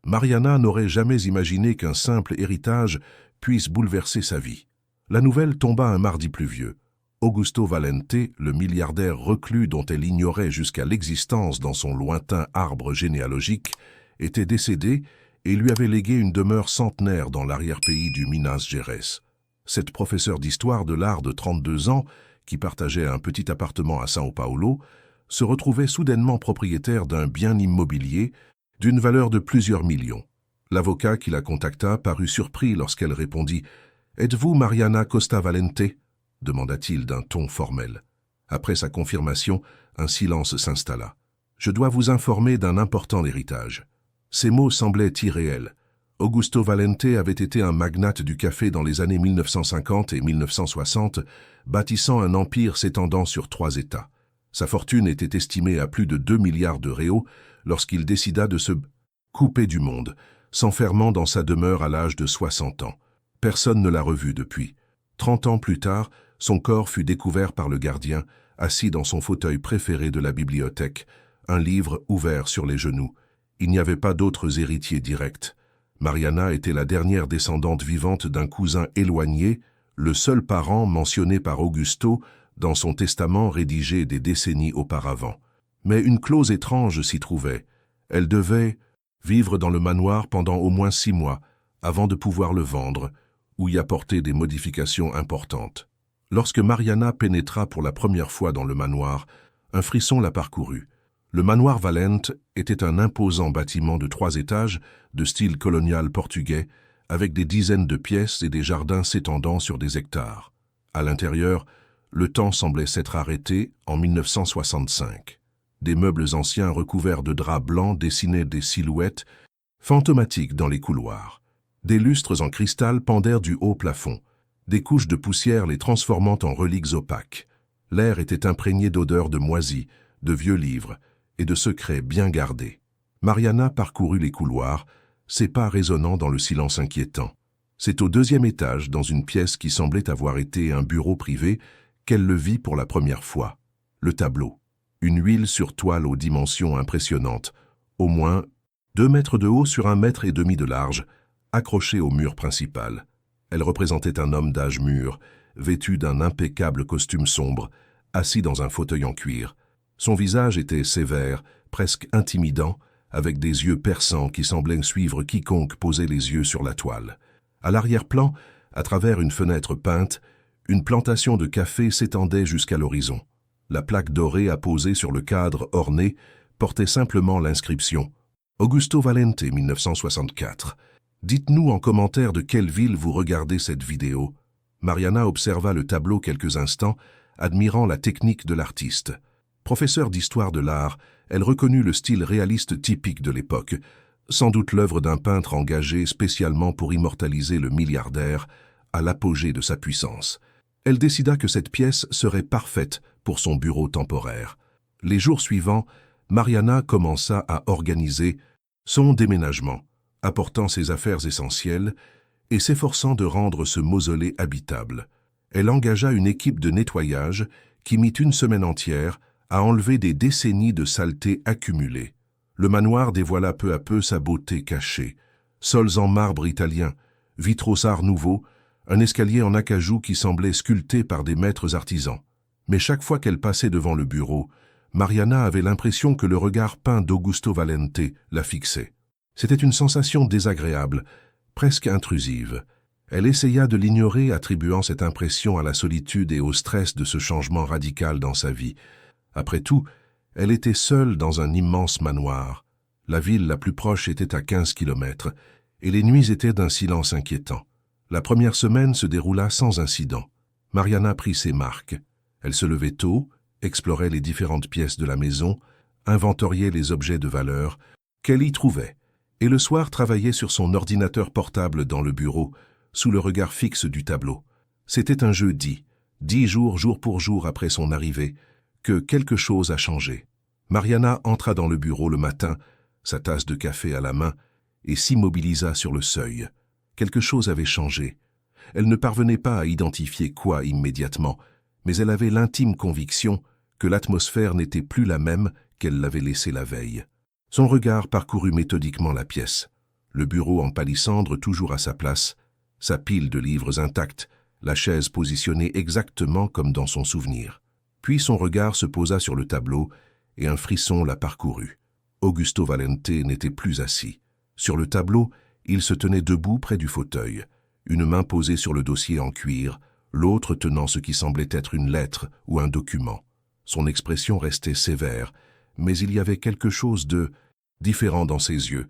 Mariana n'aurait jamais imaginé qu'un simple héritage puisse bouleverser sa vie. La nouvelle tomba un mardi pluvieux. Augusto Valente, le milliardaire reclus dont elle ignorait jusqu'à l'existence dans son lointain arbre généalogique, était décédé et lui avait légué une demeure centenaire dans l'arrière-pays du Minas Gerais. Cette professeure d'histoire de l'art de 32 ans, qui partageait un petit appartement à São Paulo, se retrouvait soudainement propriétaire d'un bien immobilier d'une valeur de plusieurs millions. L'avocat qui la contacta parut surpris lorsqu'elle répondit « Êtes-vous Mariana Costa Valente ?» demanda-t-il d'un ton formel. Après sa confirmation, un silence s'installa. « Je dois vous informer d'un important héritage. » Ces mots semblaient irréels. Augusto Valente avait été un magnate du café dans les années 1950 et 1960, bâtissant un empire s'étendant sur 3 États. Sa fortune était estimée à plus de 2 milliards de réaux lorsqu'il décida de se couper du monde, s'enfermant dans sa demeure à l'âge de 60 ans. Personne ne l'a revu depuis. 30 ans plus tard, son corps fut découvert par le gardien, assis dans son fauteuil préféré de la bibliothèque, un livre ouvert sur les genoux. Il n'y avait pas d'autres héritiers directs. Mariana était la dernière descendante vivante d'un cousin éloigné, le seul parent mentionné par Augusto dans son testament rédigé des décennies auparavant. Mais une clause étrange s'y trouvait. Elle devait vivre dans le manoir pendant au moins 6 mois, avant de pouvoir le vendre, ou y apporter des modifications importantes. Lorsque Mariana pénétra pour la première fois dans le manoir, un frisson la parcourut. Le manoir Valente était un imposant bâtiment de 3 étages, de style colonial portugais, avec des dizaines de pièces et des jardins s'étendant sur des hectares. À l'intérieur, le temps semblait s'être arrêté en 1965. Des meubles anciens recouverts de draps blancs dessinaient des silhouettes fantomatiques dans les couloirs. Des lustres en cristal pendèrent du haut plafond. Des couches de poussière les transformant en reliques opaques. L'air était imprégné d'odeurs de moisis, de vieux livres et de secrets bien gardés. Mariana parcourut les couloirs, ses pas résonnant dans le silence inquiétant. C'est au 2e étage, dans une pièce qui semblait avoir été un bureau privé, qu'elle le vit pour la première fois. Le tableau. Une huile sur toile aux dimensions impressionnantes, au moins 2 mètres de haut sur 1,5 mètre de large, accrochée au mur principal. Elle représentait un homme d'âge mûr, vêtu d'un impeccable costume sombre, assis dans un fauteuil en cuir. Son visage était sévère, presque intimidant, avec des yeux perçants qui semblaient suivre quiconque posait les yeux sur la toile. À l'arrière-plan, à travers une fenêtre peinte, une plantation de café s'étendait jusqu'à l'horizon. La plaque dorée apposée sur le cadre orné portait simplement l'inscription « Augusto Valente, 1964 ». Dites-nous en commentaire de quelle ville vous regardez cette vidéo. Mariana observa le tableau quelques instants, admirant la technique de l'artiste. Professeure d'histoire de l'art, elle reconnut le style réaliste typique de l'époque, sans doute l'œuvre d'un peintre engagé spécialement pour immortaliser le milliardaire à l'apogée de sa puissance. Elle décida que cette pièce serait parfaite pour son bureau temporaire. Les jours suivants, Mariana commença à organiser son déménagement, apportant ses affaires essentielles et s'efforçant de rendre ce mausolée habitable. Elle engagea une équipe de nettoyage qui mit 1 semaine entière à enlever des décennies de saleté accumulées. Le manoir dévoila peu à peu sa beauté cachée. Sols en marbre italien, vitraux art nouveau, un escalier en acajou qui semblait sculpté par des maîtres artisans. Mais chaque fois qu'elle passait devant le bureau, Mariana avait l'impression que le regard peint d'Augusto Valente la fixait. C'était une sensation désagréable, presque intrusive. Elle essaya de l'ignorer, attribuant cette impression à la solitude et au stress de ce changement radical dans sa vie. Après tout, elle était seule dans un immense manoir. La ville la plus proche était à 15 kilomètres, et les nuits étaient d'un silence inquiétant. La première semaine se déroula sans incident. Mariana prit ses marques. Elle se levait tôt, explorait les différentes pièces de la maison, inventoriait les objets de valeur qu'elle y trouvait, et le soir travaillait sur son ordinateur portable dans le bureau, sous le regard fixe du tableau. C'était un jeudi, 10 jours jour pour jour après son arrivée, que quelque chose a changé. Mariana entra dans le bureau le matin, sa tasse de café à la main, et s'immobilisa sur le seuil. Quelque chose avait changé. Elle ne parvenait pas à identifier quoi immédiatement, mais elle avait l'intime conviction que l'atmosphère n'était plus la même qu'elle l'avait laissée la veille. Son regard parcourut méthodiquement la pièce. Le bureau en palissandre toujours à sa place, sa pile de livres intacte, la chaise positionnée exactement comme dans son souvenir. Puis son regard se posa sur le tableau et un frisson la parcourut. Augusto Valente n'était plus assis. Sur le tableau, il se tenait debout près du fauteuil, une main posée sur le dossier en cuir, l'autre tenant ce qui semblait être une lettre ou un document. Son expression restait sévère, mais il y avait quelque chose de différent dans ses yeux,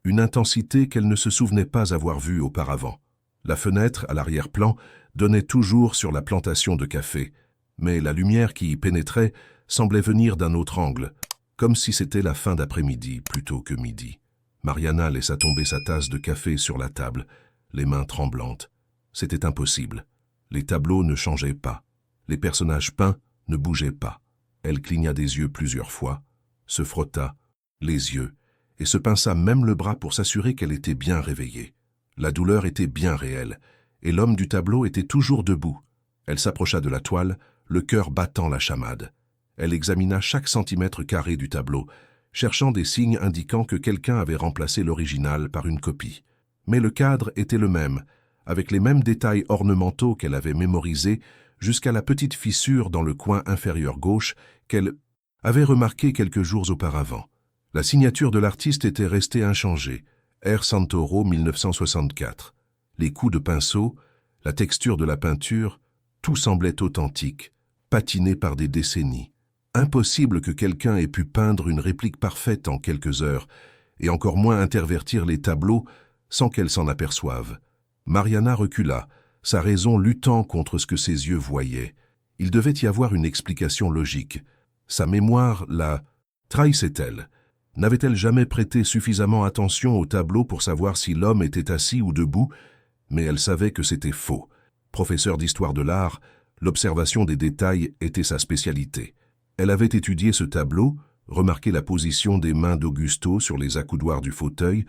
une intensité qu'elle ne se souvenait pas avoir vue auparavant. La fenêtre, à l'arrière-plan, donnait toujours sur la plantation de café, mais la lumière qui y pénétrait semblait venir d'un autre angle, comme si c'était la fin d'après-midi plutôt que midi. Mariana laissa tomber sa tasse de café sur la table, les mains tremblantes. C'était impossible. Les tableaux ne changeaient pas. Les personnages peints ne bougeaient pas. Elle cligna des yeux plusieurs fois, se frotta les yeux et se pinça même le bras pour s'assurer qu'elle était bien réveillée. La douleur était bien réelle, et l'homme du tableau était toujours debout. Elle s'approcha de la toile, le cœur battant la chamade. Elle examina chaque centimètre carré du tableau, cherchant des signes indiquant que quelqu'un avait remplacé l'original par une copie. Mais le cadre était le même, avec les mêmes détails ornementaux qu'elle avait mémorisés jusqu'à la petite fissure dans le coin inférieur gauche qu'elle avait remarquée quelques jours auparavant. La signature de l'artiste était restée inchangée, R. Santoro 1964. Les coups de pinceau, la texture de la peinture, tout semblait authentique, patiné par des décennies. Impossible que quelqu'un ait pu peindre une réplique parfaite en quelques heures, et encore moins intervertir les tableaux sans qu'elle s'en aperçoive. Mariana recula, sa raison luttant contre ce que ses yeux voyaient. Il devait y avoir une explication logique. Sa mémoire la trahissait-elle? N'avait-elle jamais prêté suffisamment attention au tableau pour savoir si l'homme était assis ou debout? Mais elle savait que c'était faux. Professeur d'histoire de l'art, l'observation des détails était sa spécialité. Elle avait étudié ce tableau, remarqué la position des mains d'Augusto sur les accoudoirs du fauteuil,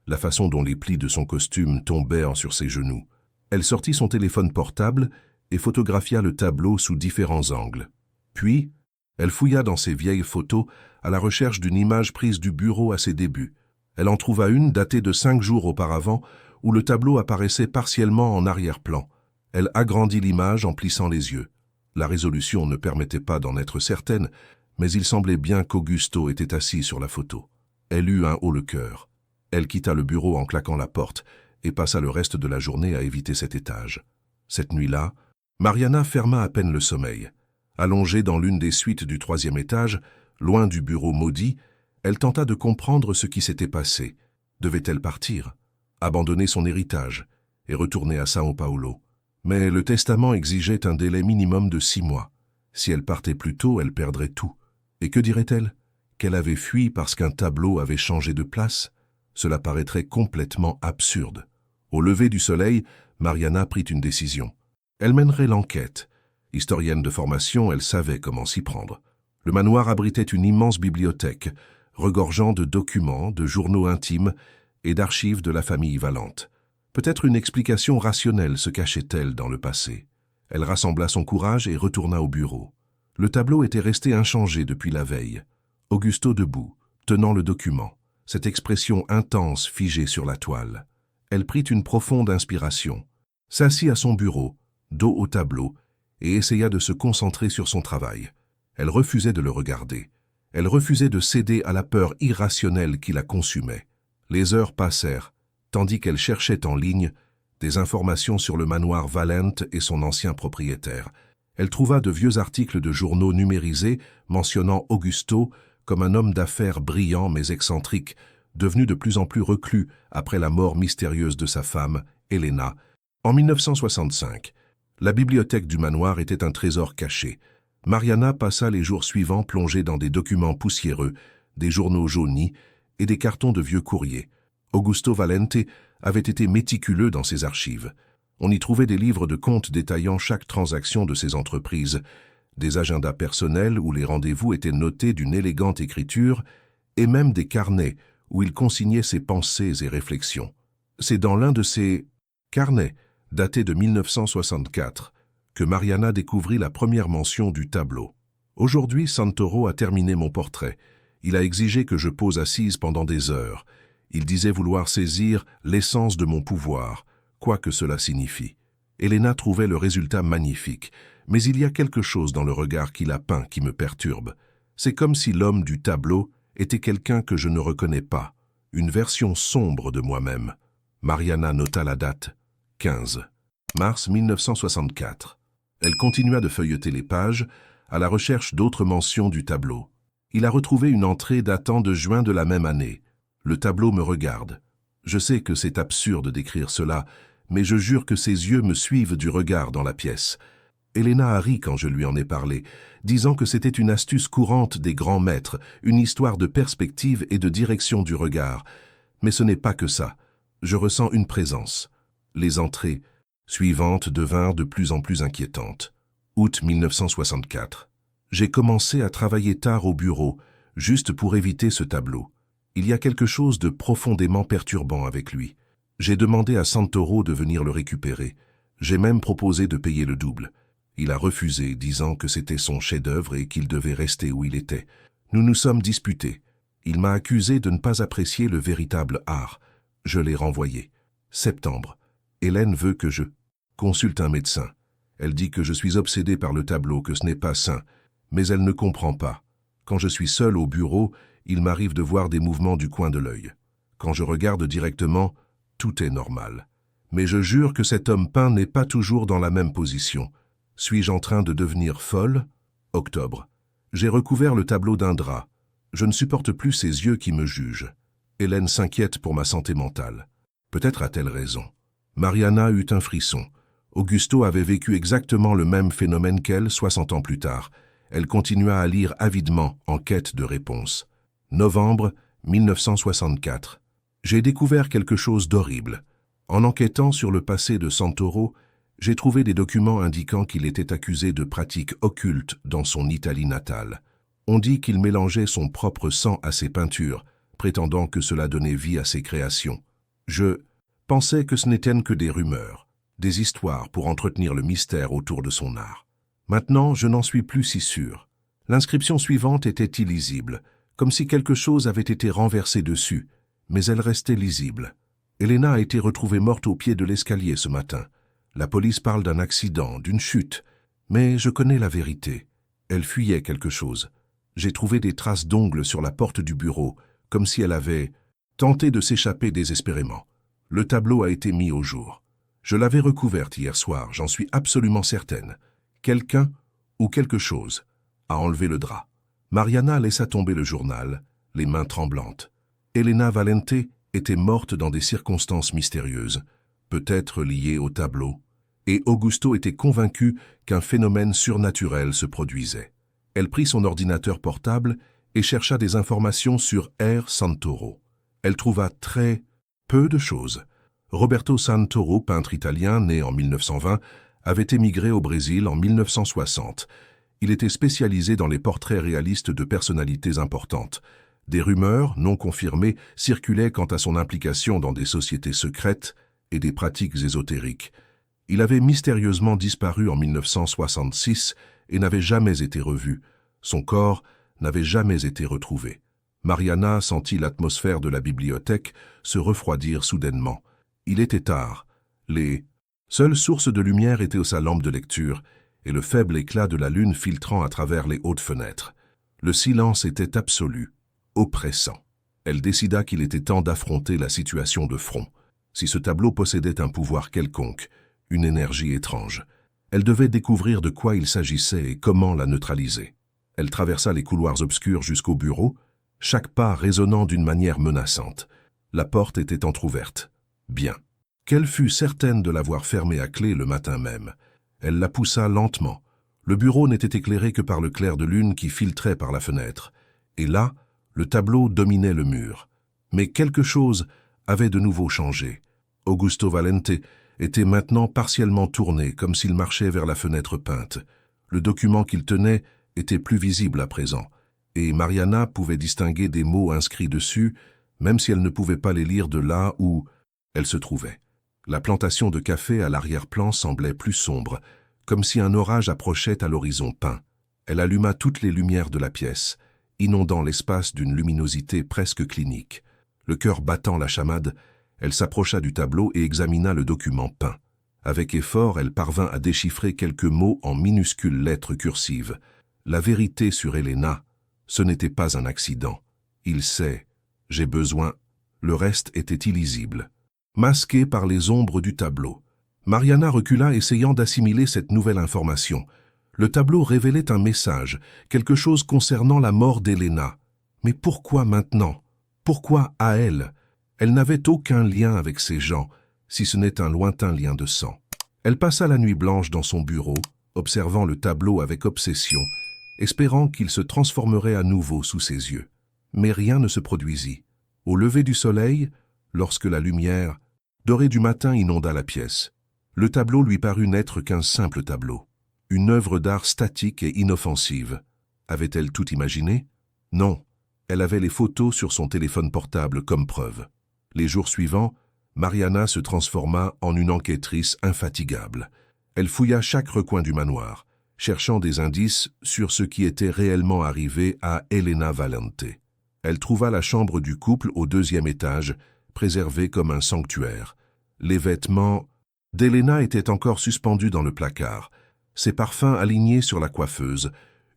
la façon dont les plis de son costume tombaient sur ses genoux. Elle sortit son téléphone portable et photographia le tableau sous différents angles. Puis, elle fouilla dans ses vieilles photos à la recherche d'une image prise du bureau à ses débuts. Elle en trouva une datée de 5 jours auparavant où le tableau apparaissait partiellement en arrière-plan. Elle agrandit l'image en plissant les yeux. La résolution ne permettait pas d'en être certaine, mais il semblait bien qu'Augusto était assis sur la photo. Elle eut un haut-le-cœur. Elle quitta le bureau en claquant la porte et passa le reste de la journée à éviter cet étage. Cette nuit-là, Mariana ferma à peine le sommeil. Allongée dans l'une des suites du 3e étage, loin du bureau maudit, elle tenta de comprendre ce qui s'était passé. Devait-elle partir, abandonner son héritage et retourner à São Paulo? Mais le testament exigeait un délai minimum de 6 mois. Si elle partait plus tôt, elle perdrait tout. Et que dirait-elle? Qu'elle avait fui parce qu'un tableau avait changé de place? Cela paraîtrait complètement absurde. Au lever du soleil, Mariana prit une décision. Elle mènerait l'enquête. Historienne de formation, elle savait comment s'y prendre. Le manoir abritait une immense bibliothèque, regorgeant de documents, de journaux intimes et d'archives de la famille Valente. Peut-être une explication rationnelle se cachait-elle dans le passé. Elle rassembla son courage et retourna au bureau. Le tableau était resté inchangé depuis la veille. Augusto debout, tenant le document, cette expression intense figée sur la toile. Elle prit une profonde inspiration, s'assit à son bureau, dos au tableau, et essaya de se concentrer sur son travail. Elle refusait de le regarder. Elle refusait de céder à la peur irrationnelle qui la consumait. Les heures passèrent, tandis qu'elle cherchait en ligne des informations sur le manoir Valente et son ancien propriétaire. Elle trouva de vieux articles de journaux numérisés mentionnant Augusto comme un homme d'affaires brillant mais excentrique, devenu de plus en plus reclus après la mort mystérieuse de sa femme, Elena, en 1965. La bibliothèque du manoir était un trésor caché. Mariana passa les jours suivants plongée dans des documents poussiéreux, des journaux jaunis et des cartons de vieux courriers. Augusto Valente avait été méticuleux dans ses archives. On y trouvait des livres de comptes détaillant chaque transaction de ses entreprises, des agendas personnels où les rendez-vous étaient notés d'une élégante écriture, et même des carnets où il consignait ses pensées et réflexions. C'est dans l'un de ces carnets, daté de 1964, que Mariana découvrit la première mention du tableau. Aujourd'hui, Santoro a terminé mon portrait. Il a exigé que je pose assise pendant des heures. Il disait vouloir saisir l'essence de mon pouvoir, quoi que cela signifie. Elena trouvait le résultat magnifique, mais il y a quelque chose dans le regard qu'il a peint qui me perturbe. C'est comme si l'homme du tableau était quelqu'un que je ne reconnais pas, une version sombre de moi-même. Mariana nota la date, 15 mars 1964. Elle continua de feuilleter les pages, à la recherche d'autres mentions du tableau. Il a retrouvé une entrée datant de juin de la même année. Le tableau me regarde. Je sais que c'est absurde d'écrire cela, mais je jure que ses yeux me suivent du regard dans la pièce. Elena a ri quand je lui en ai parlé, disant que c'était une astuce courante des grands maîtres, une histoire de perspective et de direction du regard. Mais ce n'est pas que ça. Je ressens une présence. Les entrées suivantes devinrent de plus en plus inquiétantes. Août 1964. J'ai commencé à travailler tard au bureau, juste pour éviter ce tableau. Il y a quelque chose de profondément perturbant avec lui. J'ai demandé à Santoro de venir le récupérer. J'ai même proposé de payer le double. Il a refusé, disant que c'était son chef-d'œuvre et qu'il devait rester où il était. Nous nous sommes disputés. Il m'a accusé de ne pas apprécier le véritable art. Je l'ai renvoyé. Septembre. Hélène veut que je consulte un médecin. Elle dit que je suis obsédé par le tableau, que ce n'est pas sain. Mais elle ne comprend pas. Quand je suis seul au bureau, il m'arrive de voir des mouvements du coin de l'œil. Quand je regarde directement, tout est normal. Mais je jure que cet homme peint n'est pas toujours dans la même position. Suis-je en train de devenir folle? Octobre. J'ai recouvert le tableau d'un drap. Je ne supporte plus ces yeux qui me jugent. Hélène s'inquiète pour ma santé mentale. Peut-être a-t-elle raison. Mariana eut un frisson. Augusto avait vécu exactement le même phénomène qu'elle 60 ans plus tard. Elle continua à lire avidement en quête de réponse. Novembre 1964. J'ai découvert quelque chose d'horrible. En enquêtant sur le passé de Santoro, j'ai trouvé des documents indiquant qu'il était accusé de pratiques occultes dans son Italie natale. On dit qu'il mélangeait son propre sang à ses peintures, prétendant que cela donnait vie à ses créations. Je pensais que ce n'étaient que des rumeurs, des histoires pour entretenir le mystère autour de son art. Maintenant, je n'en suis plus si sûr. L'inscription suivante était illisible, comme si quelque chose avait été renversé dessus, mais elle restait lisible. Elena a été retrouvée morte au pied de l'escalier ce matin. La police parle d'un accident, d'une chute, mais je connais la vérité. Elle fuyait quelque chose. J'ai trouvé des traces d'ongles sur la porte du bureau, comme si elle avait tenté de s'échapper désespérément. Le tableau a été mis au jour. Je l'avais recouverte hier soir, j'en suis absolument certaine. Quelqu'un ou quelque chose a enlevé le drap. Mariana laissa tomber le journal, les mains tremblantes. Elena Valente était morte dans des circonstances mystérieuses, peut-être liées au tableau, et Augusto était convaincu qu'un phénomène surnaturel se produisait. Elle prit son ordinateur portable et chercha des informations sur R. Santoro. Elle trouva très peu de choses. Roberto Santoro, peintre italien né en 1920, avait émigré au Brésil en 1960. Il était spécialisé dans les portraits réalistes de personnalités importantes. Des rumeurs, non confirmées, circulaient quant à son implication dans des sociétés secrètes et des pratiques ésotériques. Il avait mystérieusement disparu en 1966 et n'avait jamais été revu. Son corps n'avait jamais été retrouvé. Mariana sentit l'atmosphère de la bibliothèque se refroidir soudainement. Il était tard. Les seules sources de lumière étaient sa lampe de lecture et le faible éclat de la lune filtrant à travers les hautes fenêtres. Le silence était absolu, oppressant. Elle décida qu'il était temps d'affronter la situation de front. Si ce tableau possédait un pouvoir quelconque, une énergie étrange, elle devait découvrir de quoi il s'agissait et comment la neutraliser. Elle traversa les couloirs obscurs jusqu'au bureau, chaque pas résonnant d'une manière menaçante. La porte était entr'ouverte. Bien. Qu'elle fût certaine de l'avoir fermée à clé le matin même. Elle la poussa lentement. Le bureau n'était éclairé que par le clair de lune qui filtrait par la fenêtre. Et là, le tableau dominait le mur. Mais quelque chose avait de nouveau changé. Augusto Valente était maintenant partiellement tourné, comme s'il marchait vers la fenêtre peinte. Le document qu'il tenait était plus visible à présent, et Mariana pouvait distinguer des mots inscrits dessus, même si elle ne pouvait pas les lire de là où elle se trouvait. La plantation de café à l'arrière-plan semblait plus sombre, comme si un orage approchait à l'horizon peint. Elle alluma toutes les lumières de la pièce, inondant l'espace d'une luminosité presque clinique. Le cœur battant la chamade, elle s'approcha du tableau et examina le document peint. Avec effort, elle parvint à déchiffrer quelques mots en minuscules lettres cursives. La vérité sur Elena, ce n'était pas un accident. Il sait, j'ai besoin. Le reste était illisible. Masqué par les ombres du tableau. Mariana recula, essayant d'assimiler cette nouvelle information. Le tableau révélait un message, quelque chose concernant la mort d'Elena. Mais pourquoi maintenant? Pourquoi à elle? Elle n'avait aucun lien avec ces gens, si ce n'est un lointain lien de sang. Elle passa la nuit blanche dans son bureau, observant le tableau avec obsession, espérant qu'il se transformerait à nouveau sous ses yeux. Mais rien ne se produisit. Au lever du soleil, lorsque la lumière dorée du matin inonda la pièce, le tableau lui parut n'être qu'un simple tableau. Une œuvre d'art statique et inoffensive. Avait-elle tout imaginé? Non. Elle avait les photos sur son téléphone portable comme preuve. Les jours suivants, Mariana se transforma en une enquêtrice infatigable. Elle fouilla chaque recoin du manoir, cherchant des indices sur ce qui était réellement arrivé à Elena Valente. Elle trouva la chambre du couple au 2e étage, préservée comme un sanctuaire. Les vêtements d'Elena étaient encore suspendus dans le placard, ses parfums alignés sur la coiffeuse,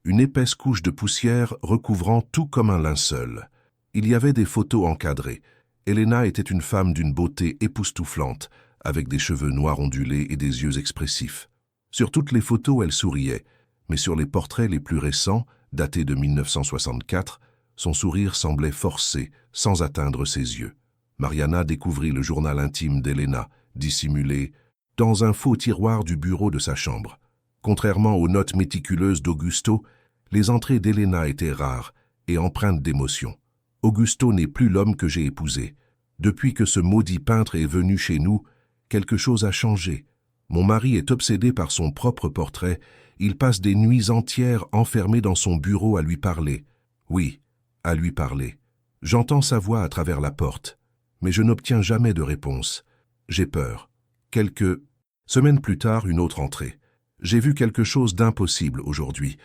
une épaisse couche de poussière recouvrant tout comme un linceul. Il y avait des photos encadrées. Elena était une femme d'une beauté époustouflante, avec des cheveux noirs ondulés et des yeux expressifs. Sur toutes les photos, elle souriait, mais sur les portraits les plus récents, datés de 1964, son sourire semblait forcé, sans atteindre ses yeux. Mariana découvrit le journal intime d'Elena, dissimulé dans un faux tiroir du bureau de sa chambre. Contrairement aux notes méticuleuses d'Augusto, les entrées d'Elena étaient rares et empreintes d'émotion. Augusto n'est plus l'homme que j'ai épousé. Depuis que ce maudit peintre est venu chez nous, quelque chose a changé. Mon mari est obsédé par son propre portrait. Il passe des nuits entières enfermé dans son bureau à lui parler. Oui, à lui parler. J'entends sa voix à travers la porte, mais je n'obtiens jamais de réponse. J'ai peur. Quelques semaines plus tard, une autre entrée. J'ai vu quelque chose d'impossible aujourd'hui.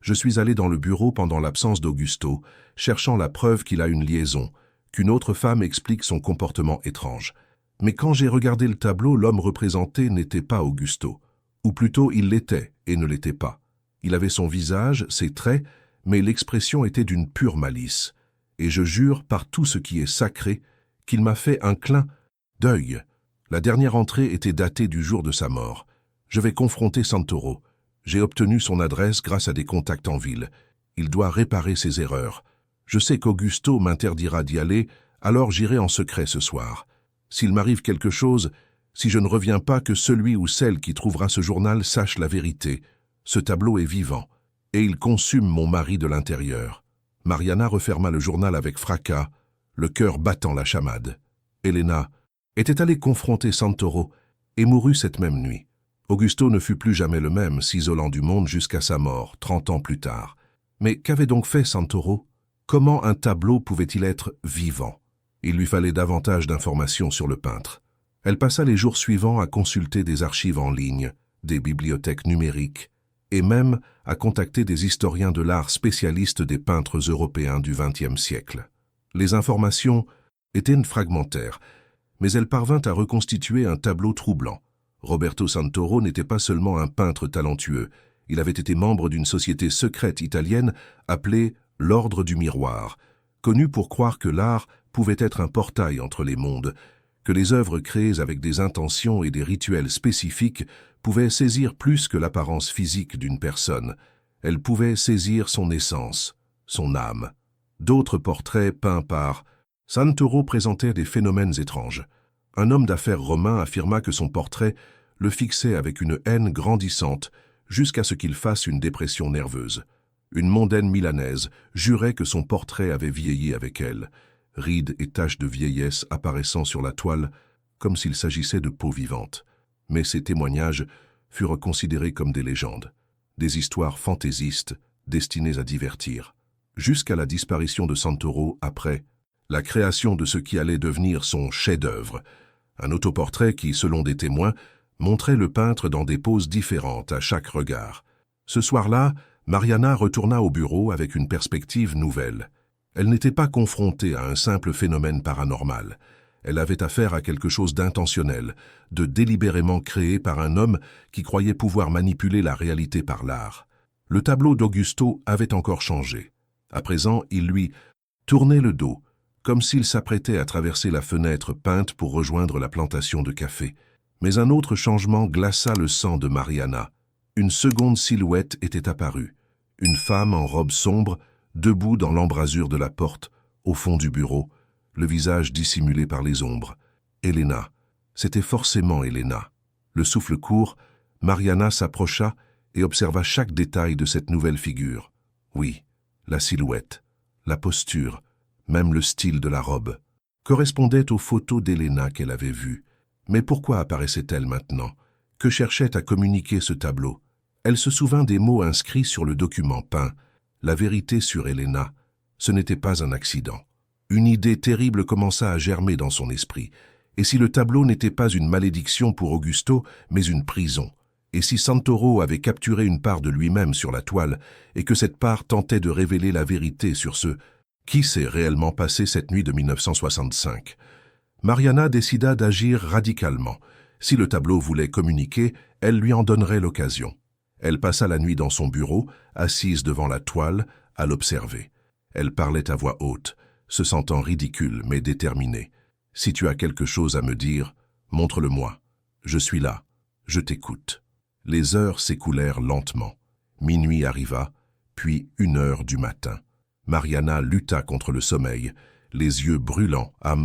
Je suis allé dans le bureau pendant l'absence d'Augusto, cherchant la preuve qu'il a une liaison, qu'une autre femme explique son comportement étrange. Mais quand j'ai regardé le tableau, l'homme représenté n'était pas Augusto. Ou plutôt, il l'était et ne l'était pas. Il avait son visage, ses traits, mais l'expression était d'une pure malice. Et je jure par tout ce qui est sacré qu'il m'a fait un clin d'œil. La dernière entrée était datée du jour de sa mort. Je vais confronter Santoro. J'ai obtenu son adresse grâce à des contacts en ville. Il doit réparer ses erreurs. Je sais qu'Augusto m'interdira d'y aller, alors j'irai en secret ce soir. S'il m'arrive quelque chose, si je ne reviens pas, que celui ou celle qui trouvera ce journal sache la vérité. Ce tableau est vivant, et il consume mon mari de l'intérieur. Mariana referma le journal avec fracas, le cœur battant la chamade. Elena était allée confronter Santoro et mourut cette même nuit. Augusto ne fut plus jamais le même, s'isolant du monde jusqu'à sa mort, 30 ans plus tard. Mais qu'avait donc fait Santoro? Comment un tableau pouvait-il être vivant? Il lui fallait davantage d'informations sur le peintre. Elle passa les jours suivants à consulter des archives en ligne, des bibliothèques numériques, et même à contacter des historiens de l'art spécialistes des peintres européens du XXe siècle. Les informations étaient fragmentaires, mais elle parvint à reconstituer un tableau troublant. Roberto Santoro n'était pas seulement un peintre talentueux, il avait été membre d'une société secrète italienne appelée l'Ordre du Miroir, connue pour croire que l'art pouvait être un portail entre les mondes, que les œuvres créées avec des intentions et des rituels spécifiques pouvaient saisir plus que l'apparence physique d'une personne. Elles pouvaient saisir son essence, son âme. D'autres portraits peints par Santoro présentaient des phénomènes étranges. Un homme d'affaires romain affirma que son portrait le fixait avec une haine grandissante jusqu'à ce qu'il fasse une dépression nerveuse. Une mondaine milanaise jurait que son portrait avait vieilli avec elle, rides et taches de vieillesse apparaissant sur la toile comme s'il s'agissait de peau vivante. Mais ces témoignages furent considérés comme des légendes, des histoires fantaisistes destinées à divertir, jusqu'à la disparition de Santoro après la création de ce qui allait devenir son chef-d'œuvre, un autoportrait qui, selon des témoins, montrait le peintre dans des poses différentes à chaque regard. Ce soir-là, Mariana retourna au bureau avec une perspective nouvelle. Elle n'était pas confrontée à un simple phénomène paranormal. Elle avait affaire à quelque chose d'intentionnel, de délibérément créé par un homme qui croyait pouvoir manipuler la réalité par l'art. Le tableau d'Augusto avait encore changé. À présent, il lui tournait le dos, comme s'il s'apprêtait à traverser la fenêtre peinte pour rejoindre la plantation de café. Mais un autre changement glaça le sang de Mariana. Une seconde silhouette était apparue. Une femme en robe sombre, debout dans l'embrasure de la porte, au fond du bureau, le visage dissimulé par les ombres. Elena. C'était forcément Elena. Le souffle court, Mariana s'approcha et observa chaque détail de cette nouvelle figure. Oui, la silhouette, la posture, même le style de la robe, correspondaient aux photos d'Elena qu'elle avait vues. Mais pourquoi apparaissait-elle maintenant? Que cherchait à communiquer ce tableau? Elle se souvint des mots inscrits sur le document peint. La vérité sur Elena, ce n'était pas un accident. Une idée terrible commença à germer dans son esprit. Et si le tableau n'était pas une malédiction pour Augusto, mais une prison? Et si Santoro avait capturé une part de lui-même sur la toile, et que cette part tentait de révéler la vérité sur ce qui s'est réellement passé cette nuit de 1965? Mariana décida d'agir radicalement. Si le tableau voulait communiquer, elle lui en donnerait l'occasion. Elle passa la nuit dans son bureau, assise devant la toile, à l'observer. Elle parlait à voix haute, se sentant ridicule mais déterminée. « Si tu as quelque chose à me dire, montre-le-moi. Je suis là, je t'écoute. » Les heures s'écoulèrent lentement. Minuit arriva, puis 1 heure du matin. Mariana lutta contre le sommeil, les yeux brûlants, à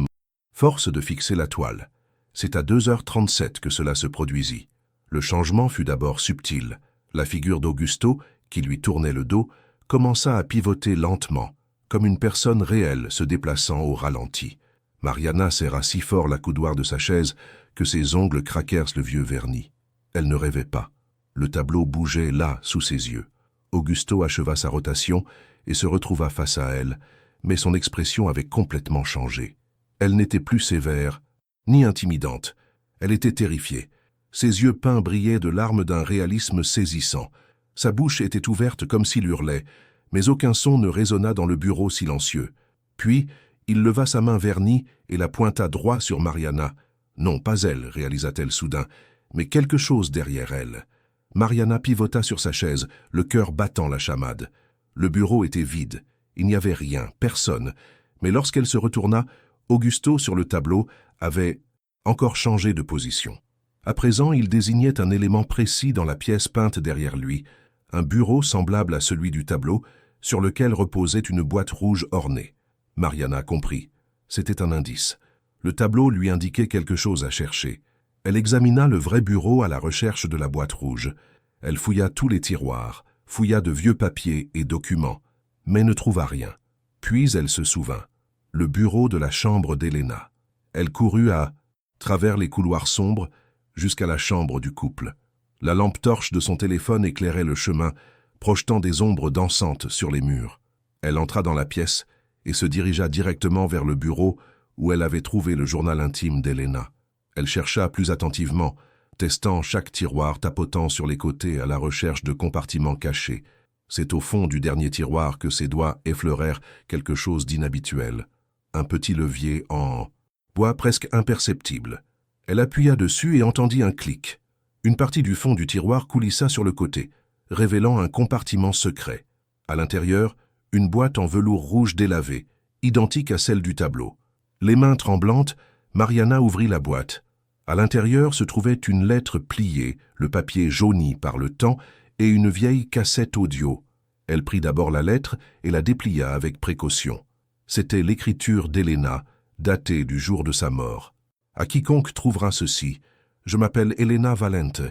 force de fixer la toile. C'est à 2h37 que cela se produisit. Le changement fut d'abord subtil. La figure d'Augusto, qui lui tournait le dos, commença à pivoter lentement, comme une personne réelle se déplaçant au ralenti. Mariana serra si fort la coudoir de sa chaise que ses ongles craquèrent le vieux vernis. Elle ne rêvait pas. Le tableau bougeait là, sous ses yeux. Augusto acheva sa rotation et se retrouva face à elle, mais son expression avait complètement changé. Elle n'était plus sévère, ni intimidante. Elle était terrifiée. Ses yeux peints brillaient de larmes d'un réalisme saisissant. Sa bouche était ouverte comme s'il hurlait, mais aucun son ne résonna dans le bureau silencieux. Puis, il leva sa main vernie et la pointa droit sur Mariana. Non, pas elle, réalisa-t-elle soudain, mais quelque chose derrière elle. Mariana pivota sur sa chaise, le cœur battant la chamade. Le bureau était vide. Il n'y avait rien, personne. Mais lorsqu'elle se retourna, Augusto, sur le tableau, avait encore changé de position. À présent, il désignait un élément précis dans la pièce peinte derrière lui, un bureau semblable à celui du tableau, sur lequel reposait une boîte rouge ornée. Mariana comprit. C'était un indice. Le tableau lui indiquait quelque chose à chercher. Elle examina le vrai bureau à la recherche de la boîte rouge. Elle fouilla tous les tiroirs, fouilla de vieux papiers et documents, mais ne trouva rien. Puis elle se souvint. Le bureau de la chambre d'Elena. Elle courut à travers les couloirs sombres jusqu'à la chambre du couple. La lampe torche de son téléphone éclairait le chemin, projetant des ombres dansantes sur les murs. Elle entra dans la pièce et se dirigea directement vers le bureau où elle avait trouvé le journal intime d'Elena. Elle chercha plus attentivement, testant chaque tiroir, tapotant sur les côtés à la recherche de compartiments cachés. C'est au fond du dernier tiroir que ses doigts effleurèrent quelque chose d'inhabituel. Un petit levier en bois presque imperceptible. Elle appuya dessus et entendit un clic. Une partie du fond du tiroir coulissa sur le côté, révélant un compartiment secret. À l'intérieur, une boîte en velours rouge délavé, identique à celle du tableau. Les mains tremblantes, Mariana ouvrit la boîte. À l'intérieur se trouvait une lettre pliée, le papier jauni par le temps et une vieille cassette audio. Elle prit d'abord la lettre et la déplia avec précaution. C'était l'écriture d'Elena, datée du jour de sa mort. À quiconque trouvera ceci, je m'appelle Elena Valente,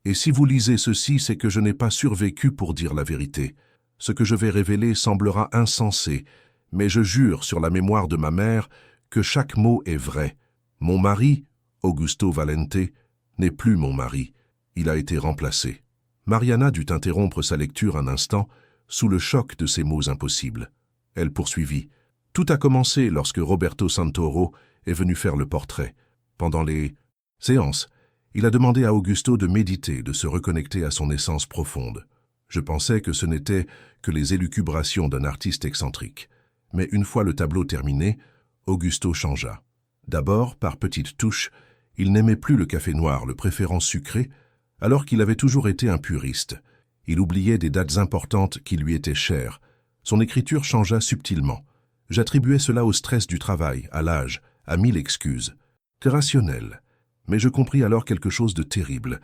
et si vous lisez ceci, c'est que je n'ai pas survécu pour dire la vérité. Ce que je vais révéler semblera insensé, mais je jure sur la mémoire de ma mère que chaque mot est vrai. Mon mari, Augusto Valente, n'est plus mon mari. Il a été remplacé. Mariana dut interrompre sa lecture un instant, sous le choc de ces mots impossibles. Elle poursuivit. Tout a commencé lorsque Roberto Santoro est venu faire le portrait. Pendant les séances, il a demandé à Augusto de méditer, de se reconnecter à son essence profonde. Je pensais que ce n'était que les élucubrations d'un artiste excentrique. Mais une fois le tableau terminé, Augusto changea. D'abord, par petites touches, il n'aimait plus le café noir, le préférant sucré, alors qu'il avait toujours été un puriste. Il oubliait des dates importantes qui lui étaient chères. Son écriture changea subtilement. J'attribuais cela au stress du travail, à l'âge, à 1000 excuses. C'est rationnel. Mais je compris alors quelque chose de terrible.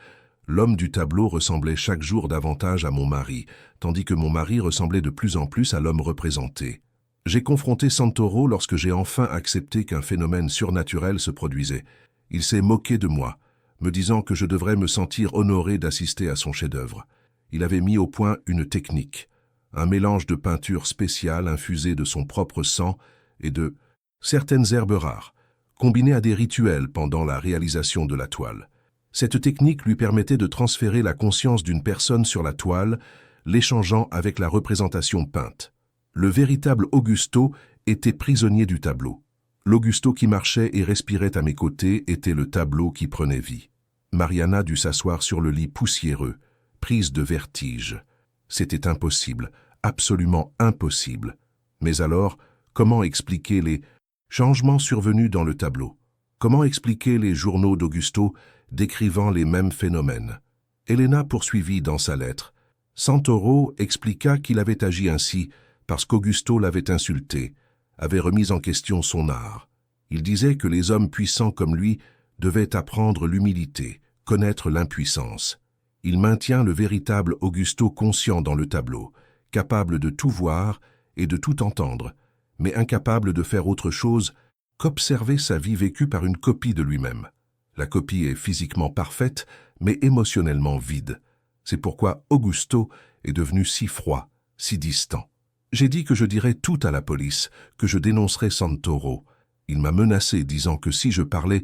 L'homme du tableau ressemblait chaque jour davantage à mon mari, tandis que mon mari ressemblait de plus en plus à l'homme représenté. J'ai confronté Santoro lorsque j'ai enfin accepté qu'un phénomène surnaturel se produisait. Il s'est moqué de moi, me disant que je devrais me sentir honoré d'assister à son chef-d'œuvre. Il avait mis au point une technique, un mélange de peinture spéciale infusée de son propre sang et de certaines herbes rares, combinées à des rituels pendant la réalisation de la toile. Cette technique lui permettait de transférer la conscience d'une personne sur la toile, l'échangeant avec la représentation peinte. Le véritable Augusto était prisonnier du tableau. L'Augusto qui marchait et respirait à mes côtés était le tableau qui prenait vie. Mariana dut s'asseoir sur le lit poussiéreux, prise de vertige. C'était impossible, absolument impossible. Mais alors, comment expliquer les changements survenus dans le tableau? Comment expliquer les journaux d'Augusto décrivant les mêmes phénomènes? Elena poursuivit dans sa lettre. Santoro expliqua qu'il avait agi ainsi parce qu'Augusto l'avait insulté, avait remis en question son art. Il disait que les hommes puissants comme lui devaient apprendre l'humilité, connaître l'impuissance. Il maintient le véritable Augusto conscient dans le tableau, capable de tout voir et de tout entendre, mais incapable de faire autre chose qu'observer sa vie vécue par une copie de lui-même. La copie est physiquement parfaite, mais émotionnellement vide. C'est pourquoi Augusto est devenu si froid, si distant. J'ai dit que je dirais tout à la police, que je dénoncerais Santoro. Il m'a menacé, disant que si je parlais,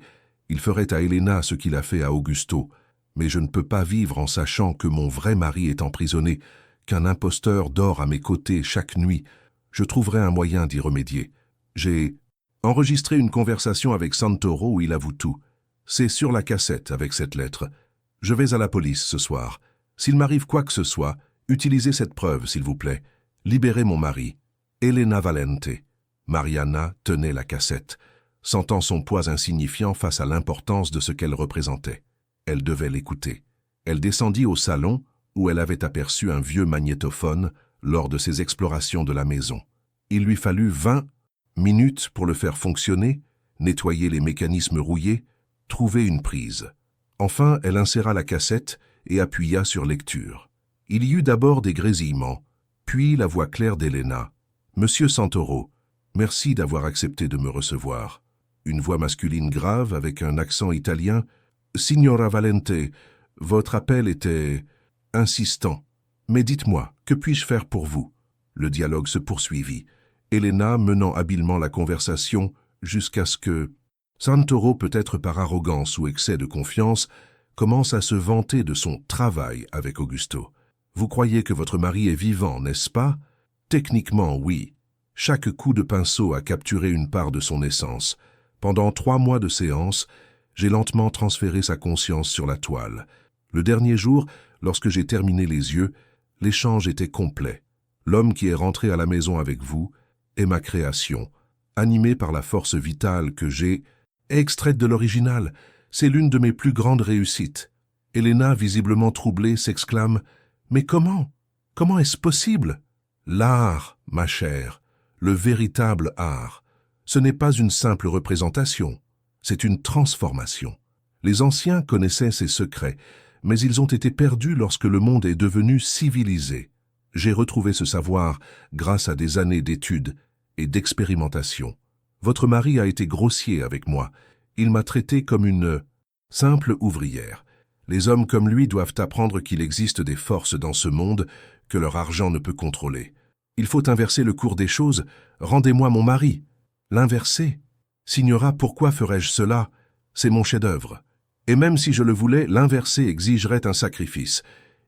il ferait à Elena ce qu'il a fait à Augusto. Mais je ne peux pas vivre en sachant que mon vrai mari est emprisonné, qu'un imposteur dort à mes côtés chaque nuit. Je trouverai un moyen d'y remédier. J'ai enregistré une conversation avec Santoro où il avoue tout. C'est sur la cassette avec cette lettre. Je vais à la police ce soir. S'il m'arrive quoi que ce soit, utilisez cette preuve, s'il vous plaît. Libérez mon mari. Elena Valente. Mariana tenait la cassette, sentant son poids insignifiant face à l'importance de ce qu'elle représentait. Elle devait l'écouter. Elle descendit au salon où elle avait aperçu un vieux magnétophone lors de ses explorations de la maison. Il lui fallut 20 minutes pour le faire fonctionner, nettoyer les mécanismes rouillés, trouver une prise. Enfin, elle inséra la cassette et appuya sur lecture. Il y eut d'abord des grésillements, puis la voix claire d'Elena. « Monsieur Santoro, merci d'avoir accepté de me recevoir. » Une voix masculine grave avec un accent italien. « Signora Valente, votre appel était insistant. Mais dites-moi, que puis-je faire pour vous ?» Le dialogue se poursuivit, Elena menant habilement la conversation jusqu'à ce que Santoro, peut-être par arrogance ou excès de confiance, commence à se vanter de son travail avec Augusto. « Vous croyez que votre mari est vivant, n'est-ce pas? » Techniquement, oui. Chaque coup de pinceau a capturé une part de son essence. Pendant 3 mois de séance, j'ai lentement transféré sa conscience sur la toile. Le dernier jour, lorsque j'ai terminé les yeux, l'échange était complet. L'homme qui est rentré à la maison avec vous est ma création, animé par la force vitale que j'ai extraite de l'original. C'est l'une de mes plus grandes réussites. Elena, visiblement troublée, s'exclame « Mais comment? Comment est-ce possible ?» L'art, ma chère, le véritable art, ce n'est pas une simple représentation, c'est une transformation. Les anciens connaissaient ces secrets, mais ils ont été perdus lorsque le monde est devenu civilisé. J'ai retrouvé ce savoir grâce à des années d'études et d'expérimentation. Votre mari a été grossier avec moi. Il m'a traité comme une simple ouvrière. Les hommes comme lui doivent apprendre qu'il existe des forces dans ce monde que leur argent ne peut contrôler. Il faut inverser le cours des choses. Rendez-moi mon mari. L'inverser? Signora, pourquoi ferais-je cela? C'est mon chef-d'œuvre. Et même si je le voulais, l'inverser exigerait un sacrifice.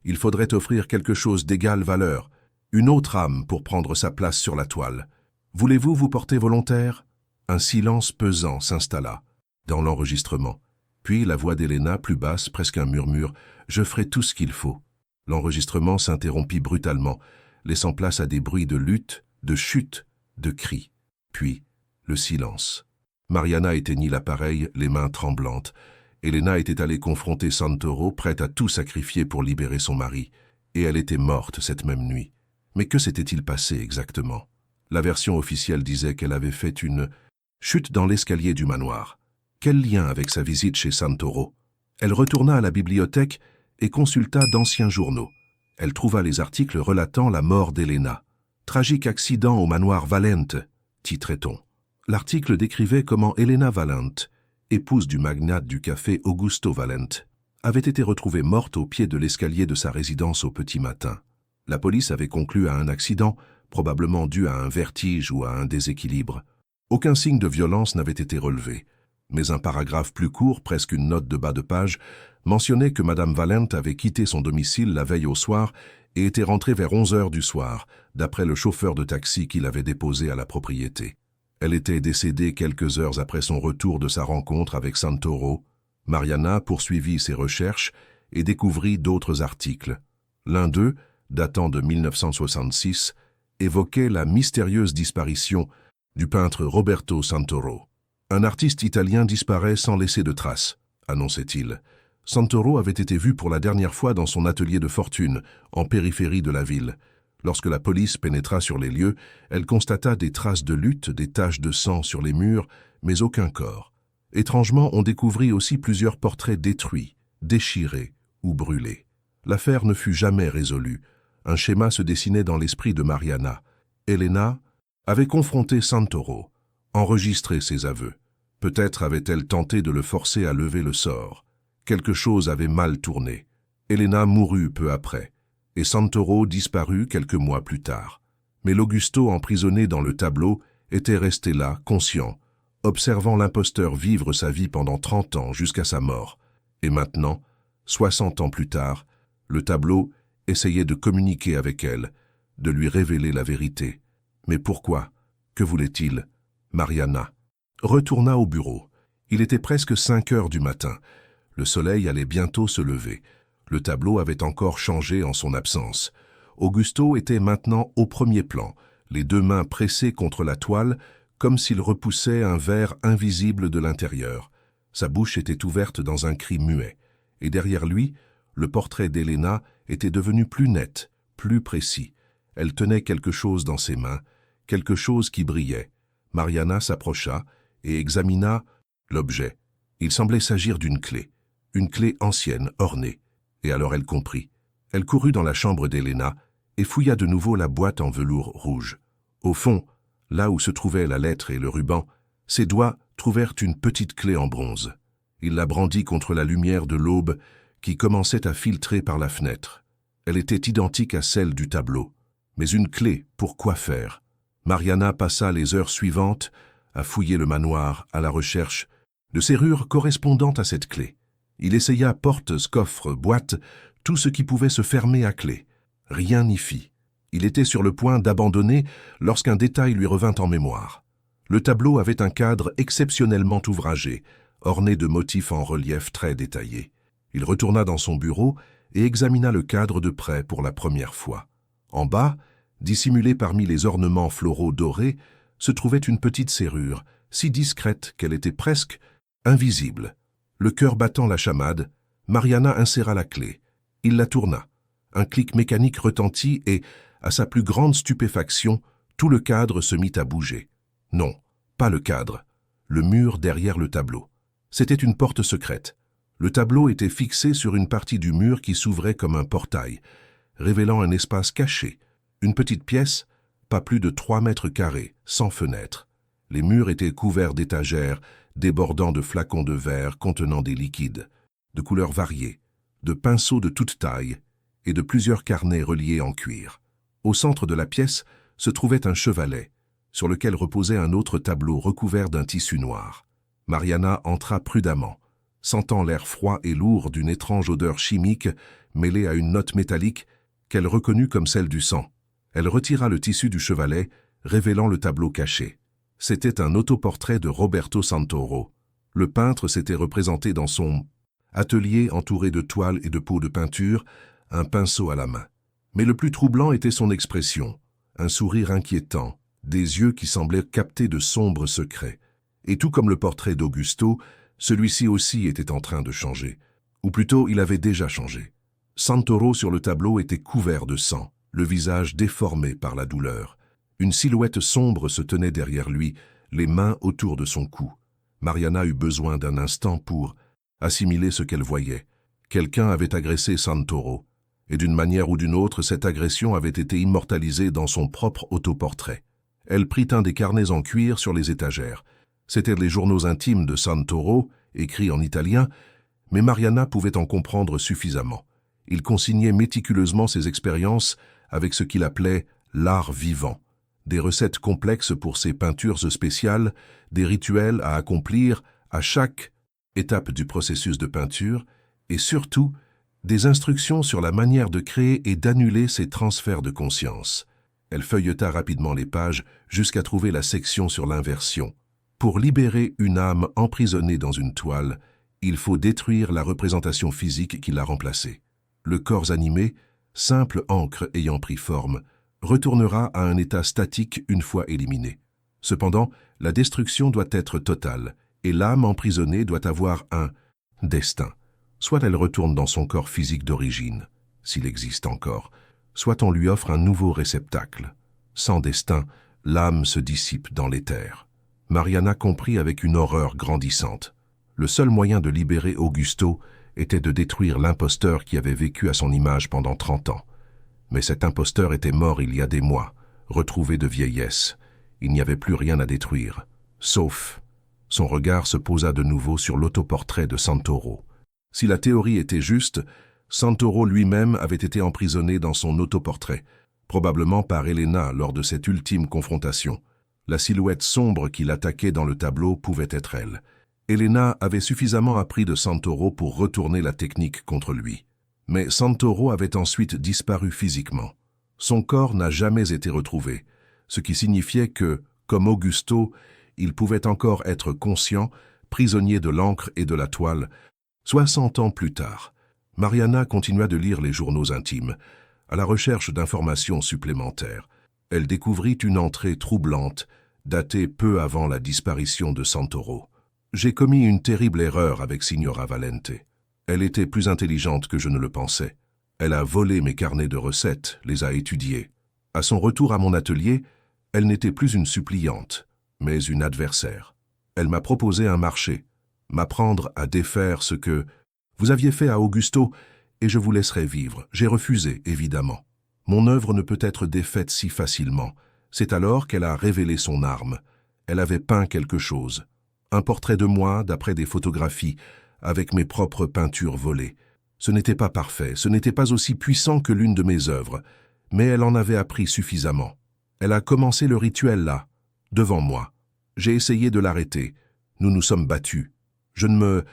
Il faudrait offrir quelque chose d'égale valeur, une autre âme pour prendre sa place sur la toile. Voulez-vous vous porter volontaire? Un silence pesant s'installa dans l'enregistrement. Puis la voix d'Elena, plus basse, presque un murmure, « Je ferai tout ce qu'il faut ». L'enregistrement s'interrompit brutalement, laissant place à des bruits de lutte, de chute, de cris, puis le silence. Mariana éteignit l'appareil, les mains tremblantes. Elena était allée confronter Santoro, prête à tout sacrifier pour libérer son mari, et elle était morte cette même nuit. Mais que s'était-il passé exactement? La version officielle disait qu'elle avait fait une chute dans l'escalier du manoir. Quel lien avec sa visite chez Santoro? Elle retourna à la bibliothèque et consulta d'anciens journaux. Elle trouva les articles relatant la mort d'Elena. « Tragique accident au manoir Valente », titrait-on. L'article décrivait comment Elena Valente, épouse du magnate du café Augusto Valente, avait été retrouvée morte au pied de l'escalier de sa résidence au petit matin. La police avait conclu à un accident, probablement dû à un vertige ou à un déséquilibre. Aucun signe de violence n'avait été relevé, mais un paragraphe plus court, presque une note de bas de page, mentionnait que Madame Valente avait quitté son domicile la veille au soir et était rentrée vers 11 heures du soir, d'après le chauffeur de taxi qui l'avait déposée à la propriété. Elle était décédée quelques heures après son retour de sa rencontre avec Santoro. Mariana poursuivit ses recherches et découvrit d'autres articles. L'un d'eux, datant de 1966, évoquait la mystérieuse disparition du peintre Roberto Santoro. Un artiste italien disparaît sans laisser de traces, annonçait-il. Santoro avait été vu pour la dernière fois dans son atelier de fortune, en périphérie de la ville. Lorsque la police pénétra sur les lieux, elle constata des traces de lutte, des taches de sang sur les murs, mais aucun corps. Étrangement, on découvrit aussi plusieurs portraits détruits, déchirés ou brûlés. L'affaire ne fut jamais résolue. Un schéma se dessinait dans l'esprit de Mariana. Elena avait confronté Santoro, enregistré ses aveux. Peut-être avait-elle tenté de le forcer à lever le sort. Quelque chose avait mal tourné. Elena mourut peu après, et Santoro disparut quelques mois plus tard. Mais l'Augusto emprisonné dans le tableau était resté là, conscient, observant l'imposteur vivre sa vie pendant 30 ans jusqu'à sa mort. Et maintenant, 60 ans plus tard, le tableau essayait de communiquer avec elle, de lui révéler la vérité. Mais pourquoi? Que voulait-il? Mariana retourna au bureau. Il était presque 5 heures du matin. Le soleil allait bientôt se lever. Le tableau avait encore changé en son absence. Augusto était maintenant au premier plan, les deux mains pressées contre la toile, comme s'il repoussait un ver invisible de l'intérieur. Sa bouche était ouverte dans un cri muet, et derrière lui, le portrait d'Elena était devenu plus net, plus précis. Elle tenait quelque chose dans ses mains, quelque chose qui brillait. Mariana s'approcha et examina l'objet. Il semblait s'agir d'une clé, une clé ancienne, ornée. Et alors elle comprit. Elle courut dans la chambre d'Elena et fouilla de nouveau la boîte en velours rouge. Au fond, là où se trouvaient la lettre et le ruban, ses doigts trouvèrent une petite clé en bronze. Il la brandit contre la lumière de l'aube qui commençait à filtrer par la fenêtre. Elle était identique à celle du tableau. Mais une clé, pour quoi faire? Mariana passa les heures suivantes à fouiller le manoir à la recherche de serrures correspondant à cette clé. Il essaya portes, coffres, boîtes, tout ce qui pouvait se fermer à clé. Rien n'y fit. Il était sur le point d'abandonner lorsqu'un détail lui revint en mémoire. Le tableau avait un cadre exceptionnellement ouvragé, orné de motifs en relief très détaillés. Il retourna dans son bureau et examina le cadre de près pour la première fois. En bas, dissimulée parmi les ornements floraux dorés, se trouvait une petite serrure, si discrète qu'elle était presque invisible. Le cœur battant la chamade, Mariana inséra la clé. Il la tourna. Un clic mécanique retentit et, à sa plus grande stupéfaction, tout le cadre se mit à bouger. Non, pas le cadre. Le mur derrière le tableau. C'était une porte secrète. Le tableau était fixé sur une partie du mur qui s'ouvrait comme un portail, révélant un espace caché. Une petite pièce, pas plus de 3 mètres carrés, sans fenêtre. Les murs étaient couverts d'étagères, débordant de flacons de verre contenant des liquides, de couleurs variées, de pinceaux de toute taille et de plusieurs carnets reliés en cuir. Au centre de la pièce se trouvait un chevalet, sur lequel reposait un autre tableau recouvert d'un tissu noir. Mariana entra prudemment, sentant l'air froid et lourd d'une étrange odeur chimique mêlée à une note métallique qu'elle reconnut comme celle du sang. Elle retira le tissu du chevalet, révélant le tableau caché. C'était un autoportrait de Roberto Santoro. Le peintre s'était représenté dans son atelier entouré de toiles et de pots de peinture, un pinceau à la main. Mais le plus troublant était son expression, un sourire inquiétant, des yeux qui semblaient capter de sombres secrets. Et tout comme le portrait d'Augusto, celui-ci aussi était en train de changer. Ou plutôt, il avait déjà changé. Santoro sur le tableau était couvert de sang, le visage déformé par la douleur. Une silhouette sombre se tenait derrière lui, les mains autour de son cou. Mariana eut besoin d'un instant pour assimiler ce qu'elle voyait. Quelqu'un avait agressé Santoro, et d'une manière ou d'une autre, cette agression avait été immortalisée dans son propre autoportrait. Elle prit un des carnets en cuir sur les étagères. C'étaient les journaux intimes de Santoro, écrits en italien, mais Mariana pouvait en comprendre suffisamment. Il consignait méticuleusement ses expériences avec ce qu'il appelait l'art vivant, des recettes complexes pour ses peintures spéciales, des rituels à accomplir à chaque étape du processus de peinture, et surtout, des instructions sur la manière de créer et d'annuler ces transferts de conscience. Elle feuilleta rapidement les pages jusqu'à trouver la section sur l'inversion. Pour libérer une âme emprisonnée dans une toile, il faut détruire la représentation physique qui l'a remplacée. Le corps animé, simple encre ayant pris forme, retournera à un état statique une fois éliminé. Cependant, la destruction doit être totale, et l'âme emprisonnée doit avoir un destin. Soit elle retourne dans son corps physique d'origine, s'il existe encore, soit on lui offre un nouveau réceptacle. Sans destin, l'âme se dissipe dans l'éther. Mariana comprit avec une horreur grandissante. Le seul moyen de libérer Augusto était de détruire l'imposteur qui avait vécu à son image pendant 30 ans. Mais cet imposteur était mort il y a des mois, retrouvé de vieillesse. Il n'y avait plus rien à détruire, sauf... Son regard se posa de nouveau sur l'autoportrait de Santoro. Si la théorie était juste, Santoro lui-même avait été emprisonné dans son autoportrait, probablement par Elena lors de cette ultime confrontation. La silhouette sombre qui l'attaquait dans le tableau pouvait être elle. Elena avait suffisamment appris de Santoro pour retourner la technique contre lui. Mais Santoro avait ensuite disparu physiquement. Son corps n'a jamais été retrouvé, ce qui signifiait que, comme Augusto, il pouvait encore être conscient, prisonnier de l'encre et de la toile. 60 ans plus tard, Mariana continua de lire les journaux intimes, à la recherche d'informations supplémentaires. Elle découvrit une entrée troublante, datée peu avant la disparition de Santoro. « J'ai commis une terrible erreur avec Signora Valente. Elle était plus intelligente que je ne le pensais. Elle a volé mes carnets de recettes, les a étudiés. À son retour à mon atelier, elle n'était plus une suppliante, mais une adversaire. Elle m'a proposé un marché, m'apprendre à défaire ce que vous aviez fait à Augusto, et je vous laisserai vivre. J'ai refusé, évidemment. Mon œuvre ne peut être défaite si facilement. C'est alors qu'elle a révélé son arme. Elle avait peint quelque chose. Un portrait de moi, d'après des photographies, avec mes propres peintures volées. Ce n'était pas parfait, ce n'était pas aussi puissant que l'une de mes œuvres, mais elle en avait appris suffisamment. Elle a commencé le rituel là, devant moi. J'ai essayé de l'arrêter. Nous nous sommes battus. Je ne me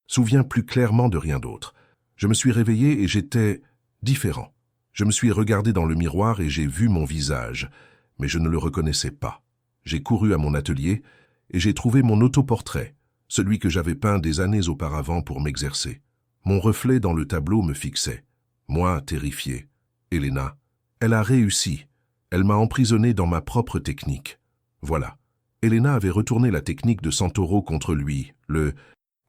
souviens plus clairement de rien d'autre. Je me suis réveillé et j'étais différent. Je me suis regardé dans le miroir et j'ai vu mon visage, mais je ne le reconnaissais pas. J'ai couru à mon atelier et j'ai trouvé mon autoportrait, celui que j'avais peint des années auparavant pour m'exercer. Mon reflet dans le tableau me fixait. Moi, terrifié. Elena, elle a réussi. Elle m'a emprisonné dans ma propre technique. Voilà. Elena avait retourné la technique de Santoro contre lui, le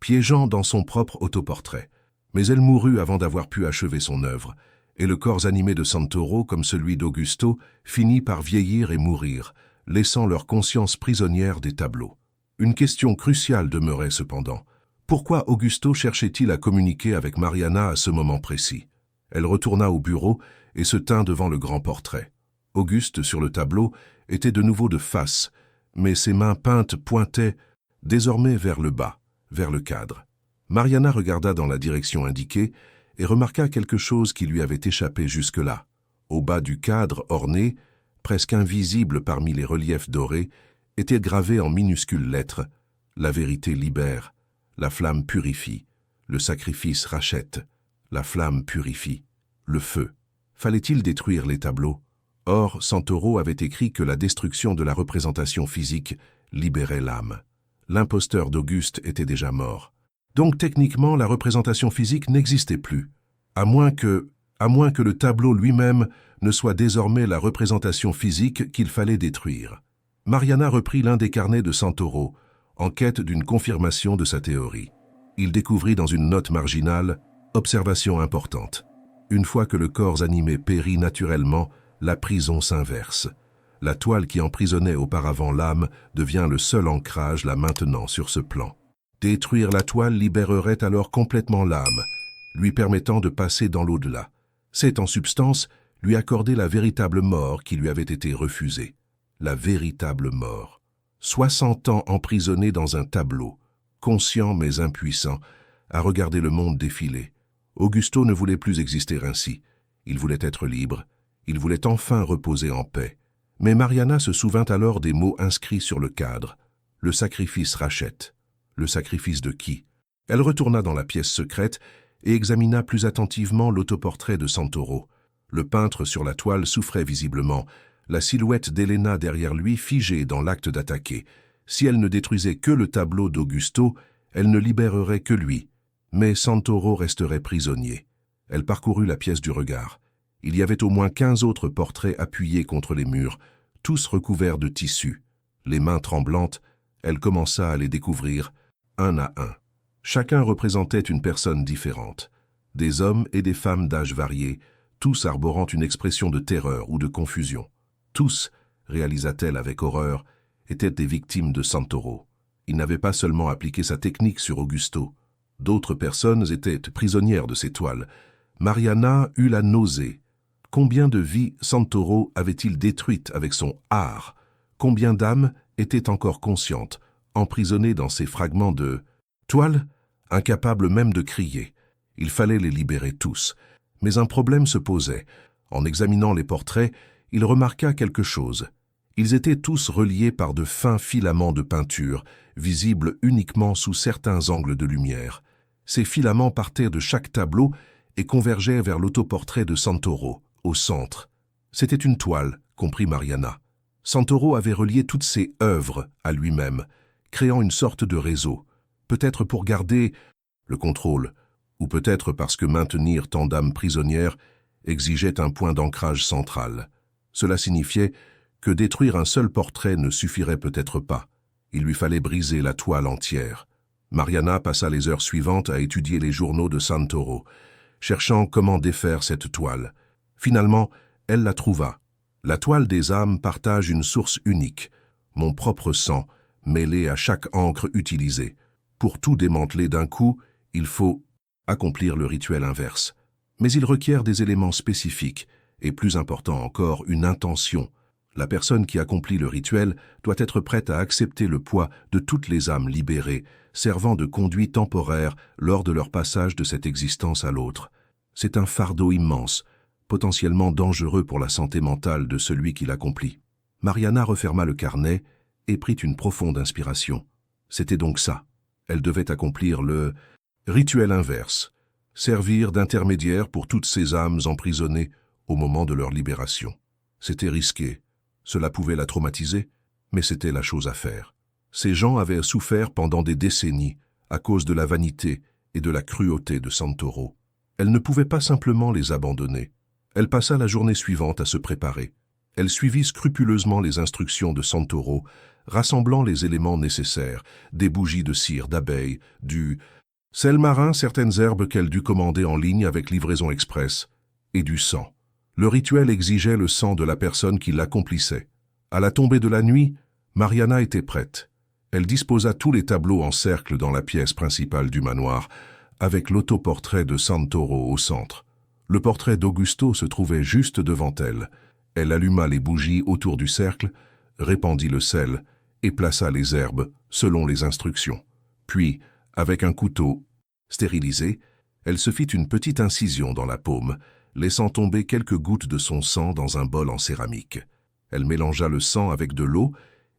piégeant dans son propre autoportrait. Mais elle mourut avant d'avoir pu achever son œuvre, et le corps animé de Santoro, comme celui d'Augusto, finit par vieillir et mourir, laissant leur conscience prisonnière des tableaux. Une question cruciale demeurait cependant. Pourquoi Augusto cherchait-il à communiquer avec Mariana à ce moment précis? Elle retourna au bureau et se tint devant le grand portrait. Auguste, sur le tableau, était de nouveau de face, mais ses mains peintes pointaient désormais vers le bas, vers le cadre. Mariana regarda dans la direction indiquée et remarqua quelque chose qui lui avait échappé jusque-là. Au bas du cadre orné, presque invisible parmi les reliefs dorés, était gravé en minuscules lettres « La vérité libère », « La flamme purifie », « Le sacrifice rachète », « La flamme purifie », « Le feu ». Fallait-il détruire les tableaux? Or, Santoro avait écrit que la destruction de la représentation physique libérait l'âme. L'imposteur d'Auguste était déjà mort. Donc techniquement, la représentation physique n'existait plus, à moins que le tableau lui-même ne soit désormais la représentation physique qu'il fallait détruire. Mariana reprit l'un des carnets de Santoro, en quête d'une confirmation de sa théorie. Il découvrit dans une note marginale « Observation importante. Une fois que le corps animé périt naturellement, la prison s'inverse. La toile qui emprisonnait auparavant l'âme devient le seul ancrage la maintenant sur ce plan. Détruire la toile libérerait alors complètement l'âme, lui permettant de passer dans l'au-delà. C'est en substance lui accorder la véritable mort qui lui avait été refusée. La véritable mort. 60 ans emprisonné dans un tableau, conscient mais impuissant, à regarder le monde défiler. Augusto ne voulait plus exister ainsi. Il voulait être libre. Il voulait enfin reposer en paix. Mais Mariana se souvint alors des mots inscrits sur le cadre. Le sacrifice rachète. Le sacrifice de qui? Elle retourna dans la pièce secrète et examina plus attentivement l'autoportrait de Santoro. Le peintre sur la toile souffrait visiblement, la silhouette d'Elena derrière lui figée dans l'acte d'attaquer. Si elle ne détruisait que le tableau d'Augusto, elle ne libérerait que lui. Mais Santoro resterait prisonnier. Elle parcourut la pièce du regard. Il y avait au moins 15 autres portraits appuyés contre les murs, tous recouverts de tissu. Les mains tremblantes, elle commença à les découvrir, un à un. Chacun représentait une personne différente. Des hommes et des femmes d'âge variés, tous arborant une expression de terreur ou de confusion. Tous, réalisa-t-elle avec horreur, étaient des victimes de Santoro. Il n'avait pas seulement appliqué sa technique sur Augusto. D'autres personnes étaient prisonnières de ses toiles. Mariana eut la nausée. Combien de vies Santoro avait-il détruites avec son art? Combien d'âmes étaient encore conscientes, emprisonnées dans ces fragments de toile, incapables même de crier? Il fallait les libérer tous. Mais un problème se posait. En examinant les portraits, il remarqua quelque chose. Ils étaient tous reliés par de fins filaments de peinture, visibles uniquement sous certains angles de lumière. Ces filaments partaient de chaque tableau et convergeaient vers l'autoportrait de Santoro, au centre. C'était une toile, comprit Mariana. Santoro avait relié toutes ses œuvres à lui-même, créant une sorte de réseau, peut-être pour garder le contrôle, ou peut-être parce que maintenir tant d'âmes prisonnières exigeait un point d'ancrage central. Cela signifiait que détruire un seul portrait ne suffirait peut-être pas. Il lui fallait briser la toile entière. Mariana passa les heures suivantes à étudier les journaux de Santoro, cherchant comment défaire cette toile. Finalement, elle la trouva. La toile des âmes partage une source unique, mon propre sang, mêlé à chaque encre utilisée. Pour tout démanteler d'un coup, il faut accomplir le rituel inverse. Mais il requiert des éléments spécifiques, et plus important encore, une intention. La personne qui accomplit le rituel doit être prête à accepter le poids de toutes les âmes libérées, servant de conduit temporaire lors de leur passage de cette existence à l'autre. C'est un fardeau immense, potentiellement dangereux pour la santé mentale de celui qui l'accomplit. Mariana referma le carnet et prit une profonde inspiration. C'était donc ça. Elle devait accomplir le rituel inverse, servir d'intermédiaire pour toutes ces âmes emprisonnées au moment de leur libération. C'était risqué. Cela pouvait la traumatiser, mais c'était la chose à faire. Ces gens avaient souffert pendant des décennies à cause de la vanité et de la cruauté de Santoro. Elle ne pouvait pas simplement les abandonner. Elle passa la journée suivante à se préparer. Elle suivit scrupuleusement les instructions de Santoro, rassemblant les éléments nécessaires, des bougies de cire d'abeille, du sel marin, certaines herbes qu'elle dut commander en ligne avec livraison express, et du sang. Le rituel exigeait le sang de la personne qui l'accomplissait. À la tombée de la nuit, Mariana était prête. Elle disposa tous les tableaux en cercle dans la pièce principale du manoir, avec l'autoportrait de Santoro au centre. Le portrait d'Augusto se trouvait juste devant elle. Elle alluma les bougies autour du cercle, répandit le sel et plaça les herbes selon les instructions. Puis, avec un couteau stérilisé, elle se fit une petite incision dans la paume, laissant tomber quelques gouttes de son sang dans un bol en céramique. Elle mélangea le sang avec de l'eau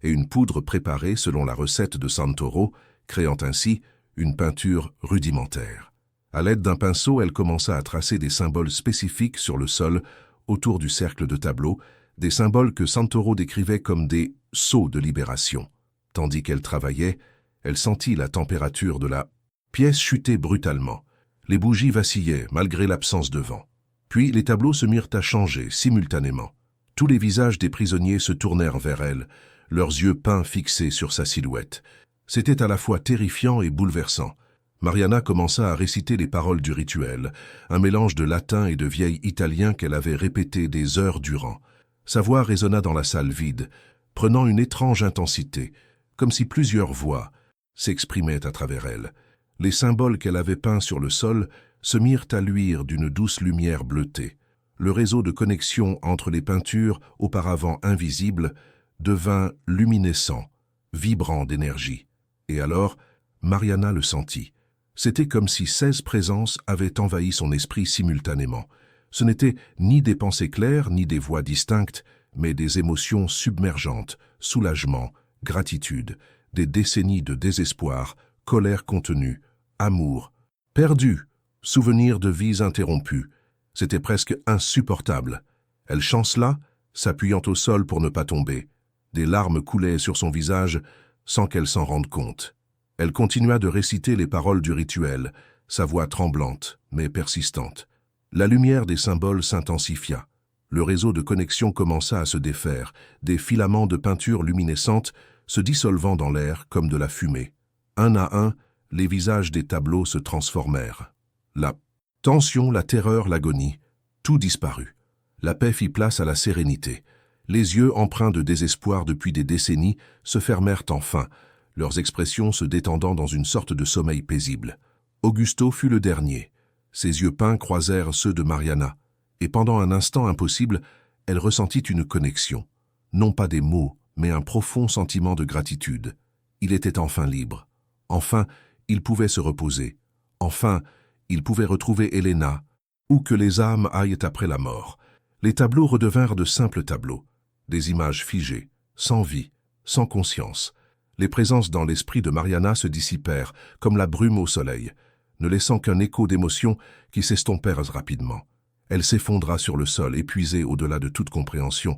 et une poudre préparée selon la recette de Santoro, créant ainsi une peinture rudimentaire. À l'aide d'un pinceau, elle commença à tracer des symboles spécifiques sur le sol autour du cercle de tableau, des symboles que Santoro décrivait comme des « sceaux de libération ». Tandis qu'elle travaillait, elle sentit la température de la pièce chuter brutalement. Les bougies vacillaient malgré l'absence de vent. Puis les tableaux se mirent à changer simultanément. Tous les visages des prisonniers se tournèrent vers elle, leurs yeux peints fixés sur sa silhouette. C'était à la fois terrifiant et bouleversant. Mariana commença à réciter les paroles du rituel, un mélange de latin et de vieil italien qu'elle avait répété des heures durant. Sa voix résonna dans la salle vide, prenant une étrange intensité, comme si plusieurs voix s'exprimaient à travers elle. Les symboles qu'elle avait peints sur le sol se mirent à luire d'une douce lumière bleutée. Le réseau de connexion entre les peintures, auparavant invisibles, devint luminescent, vibrant d'énergie. Et alors, Mariana le sentit. C'était comme si 16 présences avaient envahi son esprit simultanément. Ce n'étaient ni des pensées claires, ni des voix distinctes, mais des émotions submergentes, soulagement, gratitude, des décennies de désespoir, colère contenue, amour, perdu, souvenirs de vies interrompues. C'était presque insupportable. Elle chancela, s'appuyant au sol pour ne pas tomber. Des larmes coulaient sur son visage sans qu'elle s'en rende compte. Elle continua de réciter les paroles du rituel, sa voix tremblante, mais persistante. La lumière des symboles s'intensifia. Le réseau de connexion commença à se défaire, des filaments de peinture luminescente se dissolvant dans l'air comme de la fumée. Un à un, les visages des tableaux se transformèrent. La tension, la terreur, l'agonie, tout disparut. La paix fit place à la sérénité. Les yeux empreints de désespoir depuis des décennies se fermèrent enfin, leurs expressions se détendant dans une sorte de sommeil paisible. Augusto fut le dernier. Ses yeux peints croisèrent ceux de Mariana, et pendant un instant impossible, elle ressentit une connexion. Non pas des mots, mais un profond sentiment de gratitude. Il était enfin libre. Enfin, il pouvait se reposer. Enfin, il pouvait retrouver Elena, où que les âmes aillent après la mort. Les tableaux redevinrent de simples tableaux, des images figées, sans vie, sans conscience. Les présences dans l'esprit de Mariana se dissipèrent, comme la brume au soleil, ne laissant qu'un écho d'émotions qui s'estompèrent rapidement. Elle s'effondra sur le sol, épuisée au-delà de toute compréhension,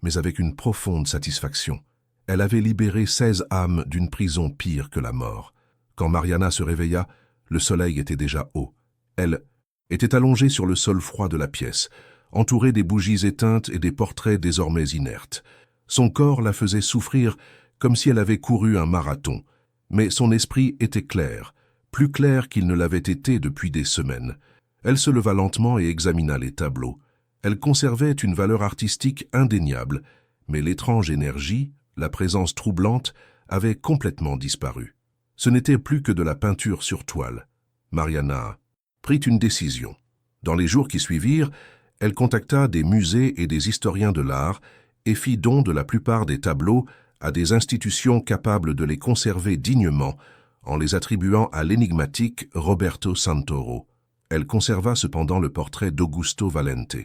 mais avec une profonde satisfaction. Elle avait libéré 16 âmes d'une prison pire que la mort. Quand Mariana se réveilla, le soleil était déjà haut. Elle était allongée sur le sol froid de la pièce, entourée des bougies éteintes et des portraits désormais inertes. Son corps la faisait souffrir comme si elle avait couru un marathon, mais son esprit était clair, plus clair qu'il ne l'avait été depuis des semaines. Elle se leva lentement et examina les tableaux. Elle conservait une valeur artistique indéniable, mais l'étrange énergie, la présence troublante, avait complètement disparu. Ce n'était plus que de la peinture sur toile. Mariana prit une décision. Dans les jours qui suivirent, elle contacta des musées et des historiens de l'art et fit don de la plupart des tableaux à des institutions capables de les conserver dignement en les attribuant à l'énigmatique Roberto Santoro. Elle conserva cependant le portrait d'Augusto Valente.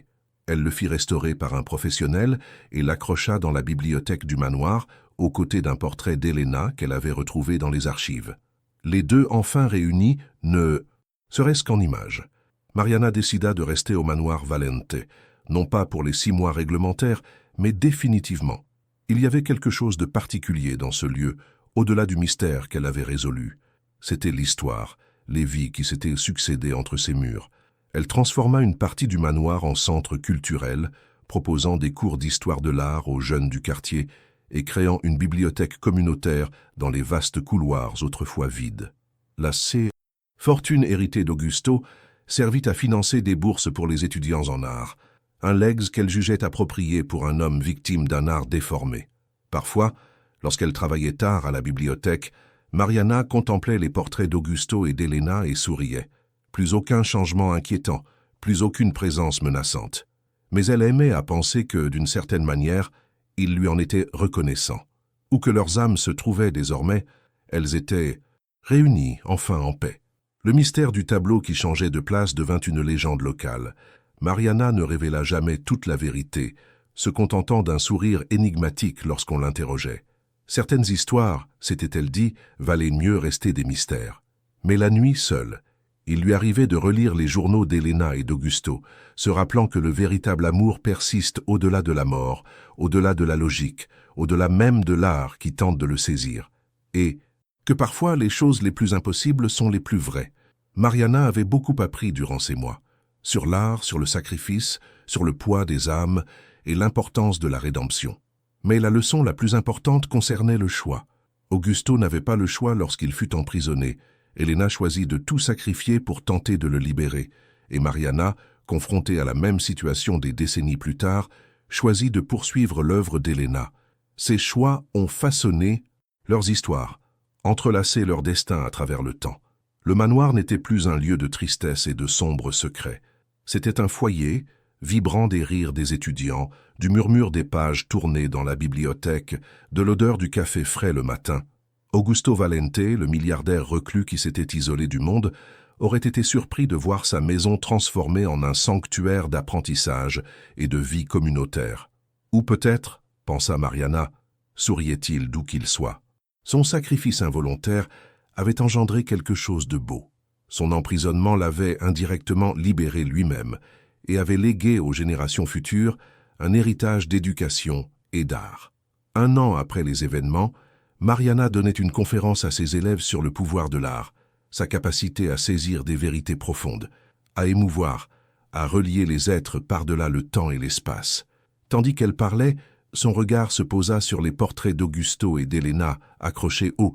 Elle le fit restaurer par un professionnel et l'accrocha dans la bibliothèque du manoir aux côtés d'un portrait d'Elena qu'elle avait retrouvé dans les archives. Les deux enfin réunis ne serait-ce qu'en images. Mariana décida de rester au manoir Valente, non pas pour les 6 mois réglementaires, mais définitivement. Il y avait quelque chose de particulier dans ce lieu, au-delà du mystère qu'elle avait résolu. C'était l'histoire, les vies qui s'étaient succédées entre ces murs. Elle transforma une partie du manoir en centre culturel, proposant des cours d'histoire de l'art aux jeunes du quartier et créant une bibliothèque communautaire dans les vastes couloirs autrefois vides. La fortune héritée d'Augusto servit à financer des bourses pour les étudiants en art, un legs qu'elle jugeait approprié pour un homme victime d'un art déformé. Parfois, lorsqu'elle travaillait tard à la bibliothèque, Mariana contemplait les portraits d'Augusto et d'Elena et souriait. Plus aucun changement inquiétant, plus aucune présence menaçante. Mais elle aimait à penser que, d'une certaine manière, ils lui en étaient reconnaissants. Où que leurs âmes se trouvaient désormais, elles étaient réunies, enfin en paix. Le mystère du tableau qui changeait de place devint une légende locale. Mariana ne révéla jamais toute la vérité, se contentant d'un sourire énigmatique lorsqu'on l'interrogeait. Certaines histoires, s'était-elle dit, valaient mieux rester des mystères. Mais la nuit seule, il lui arrivait de relire les journaux d'Elena et d'Augusto, se rappelant que le véritable amour persiste au-delà de la mort, au-delà de la logique, au-delà même de l'art qui tente de le saisir. Et que parfois les choses les plus impossibles sont les plus vraies. Mariana avait beaucoup appris durant ces mois. Sur l'art, sur le sacrifice, sur le poids des âmes et l'importance de la rédemption. Mais la leçon la plus importante concernait le choix. Augusto n'avait pas le choix lorsqu'il fut emprisonné. Elena choisit de tout sacrifier pour tenter de le libérer, et Mariana, confrontée à la même situation des décennies plus tard, choisit de poursuivre l'œuvre d'Elena. Ces choix ont façonné leurs histoires, entrelacé leur destin à travers le temps. Le manoir n'était plus un lieu de tristesse et de sombres secrets. C'était un foyer, vibrant des rires des étudiants, du murmure des pages tournées dans la bibliothèque, de l'odeur du café frais le matin. Augusto Valente, le milliardaire reclus qui s'était isolé du monde, aurait été surpris de voir sa maison transformée en un sanctuaire d'apprentissage et de vie communautaire. Ou peut-être, pensa Mariana, souriait-il d'où qu'il soit. Son sacrifice involontaire avait engendré quelque chose de beau. Son emprisonnement l'avait indirectement libéré lui-même et avait légué aux générations futures un héritage d'éducation et d'art. 1 an après les événements, Mariana donnait une conférence à ses élèves sur le pouvoir de l'art, sa capacité à saisir des vérités profondes, à émouvoir, à relier les êtres par-delà le temps et l'espace. Tandis qu'elle parlait, son regard se posa sur les portraits d'Augusto et d'Elena accrochés au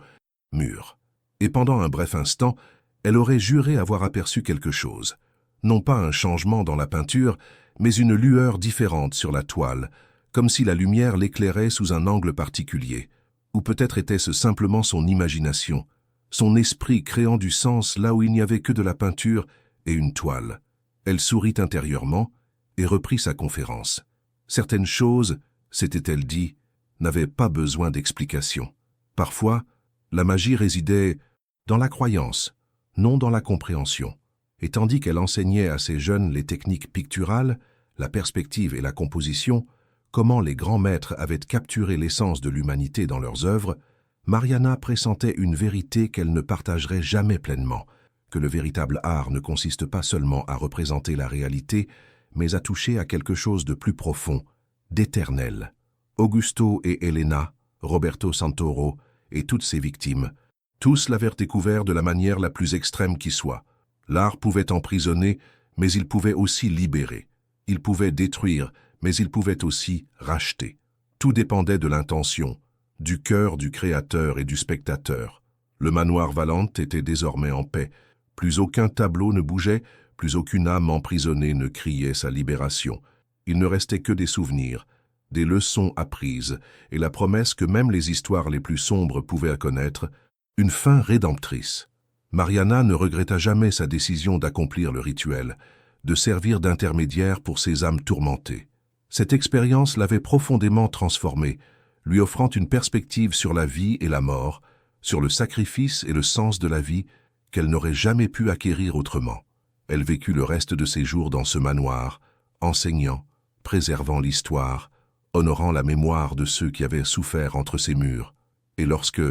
mur. Et pendant un bref instant, elle aurait juré avoir aperçu quelque chose. Non pas un changement dans la peinture, mais une lueur différente sur la toile, comme si la lumière l'éclairait sous un angle particulier. Ou peut-être était-ce simplement son imagination, son esprit créant du sens là où il n'y avait que de la peinture et une toile. Elle sourit intérieurement et reprit sa conférence. Certaines choses, s'était-elle dit, n'avaient pas besoin d'explication. Parfois, la magie résidait dans la croyance, non dans la compréhension. Et tandis qu'elle enseignait à ses jeunes les techniques picturales, la perspective et la composition, comment les grands maîtres avaient capturé l'essence de l'humanité dans leurs œuvres, Mariana pressentait une vérité qu'elle ne partagerait jamais pleinement, que le véritable art ne consiste pas seulement à représenter la réalité, mais à toucher à quelque chose de plus profond, d'éternel. Augusto et Elena, Roberto Santoro et toutes ses victimes, tous l'avaient découvert de la manière la plus extrême qui soit. L'art pouvait emprisonner, mais il pouvait aussi libérer. Il pouvait détruire, mais il pouvait aussi racheter. Tout dépendait de l'intention, du cœur du créateur et du spectateur. Le manoir Valente était désormais en paix. Plus aucun tableau ne bougeait, plus aucune âme emprisonnée ne criait sa libération. Il ne restait que des souvenirs, des leçons apprises, et la promesse que même les histoires les plus sombres pouvaient connaître, une fin rédemptrice. Mariana ne regretta jamais sa décision d'accomplir le rituel, de servir d'intermédiaire pour ces âmes tourmentées. Cette expérience l'avait profondément transformée, lui offrant une perspective sur la vie et la mort, sur le sacrifice et le sens de la vie qu'elle n'aurait jamais pu acquérir autrement. Elle vécut le reste de ses jours dans ce manoir, enseignant, préservant l'histoire, honorant la mémoire de ceux qui avaient souffert entre ses murs. Et lorsque,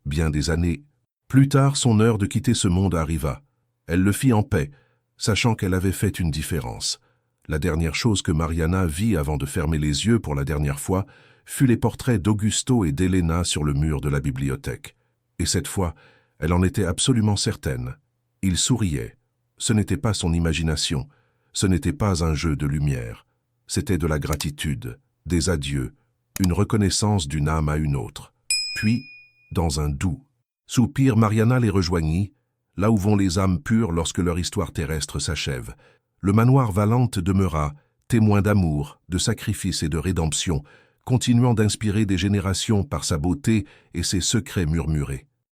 bien des années plus tard, son heure de quitter ce monde arriva, elle le fit en paix, sachant qu'elle avait fait une différence. La dernière chose que Mariana vit avant de fermer les yeux pour la dernière fois fut les portraits d'Augusto et d'Elena sur le mur de la bibliothèque. Et cette fois, elle en était absolument certaine. Il souriait. Ce n'était pas son imagination, ce n'était pas un jeu de lumière. C'était de la gratitude, des adieux, une reconnaissance d'une âme à une autre. Puis, dans un doux soupir, Mariana les rejoignit, là où vont les âmes pures lorsque leur histoire terrestre s'achève. Le manoir Valente demeura, témoin d'amour, de sacrifice et de rédemption, continuant d'inspirer des générations par sa beauté et ses secrets murmurés.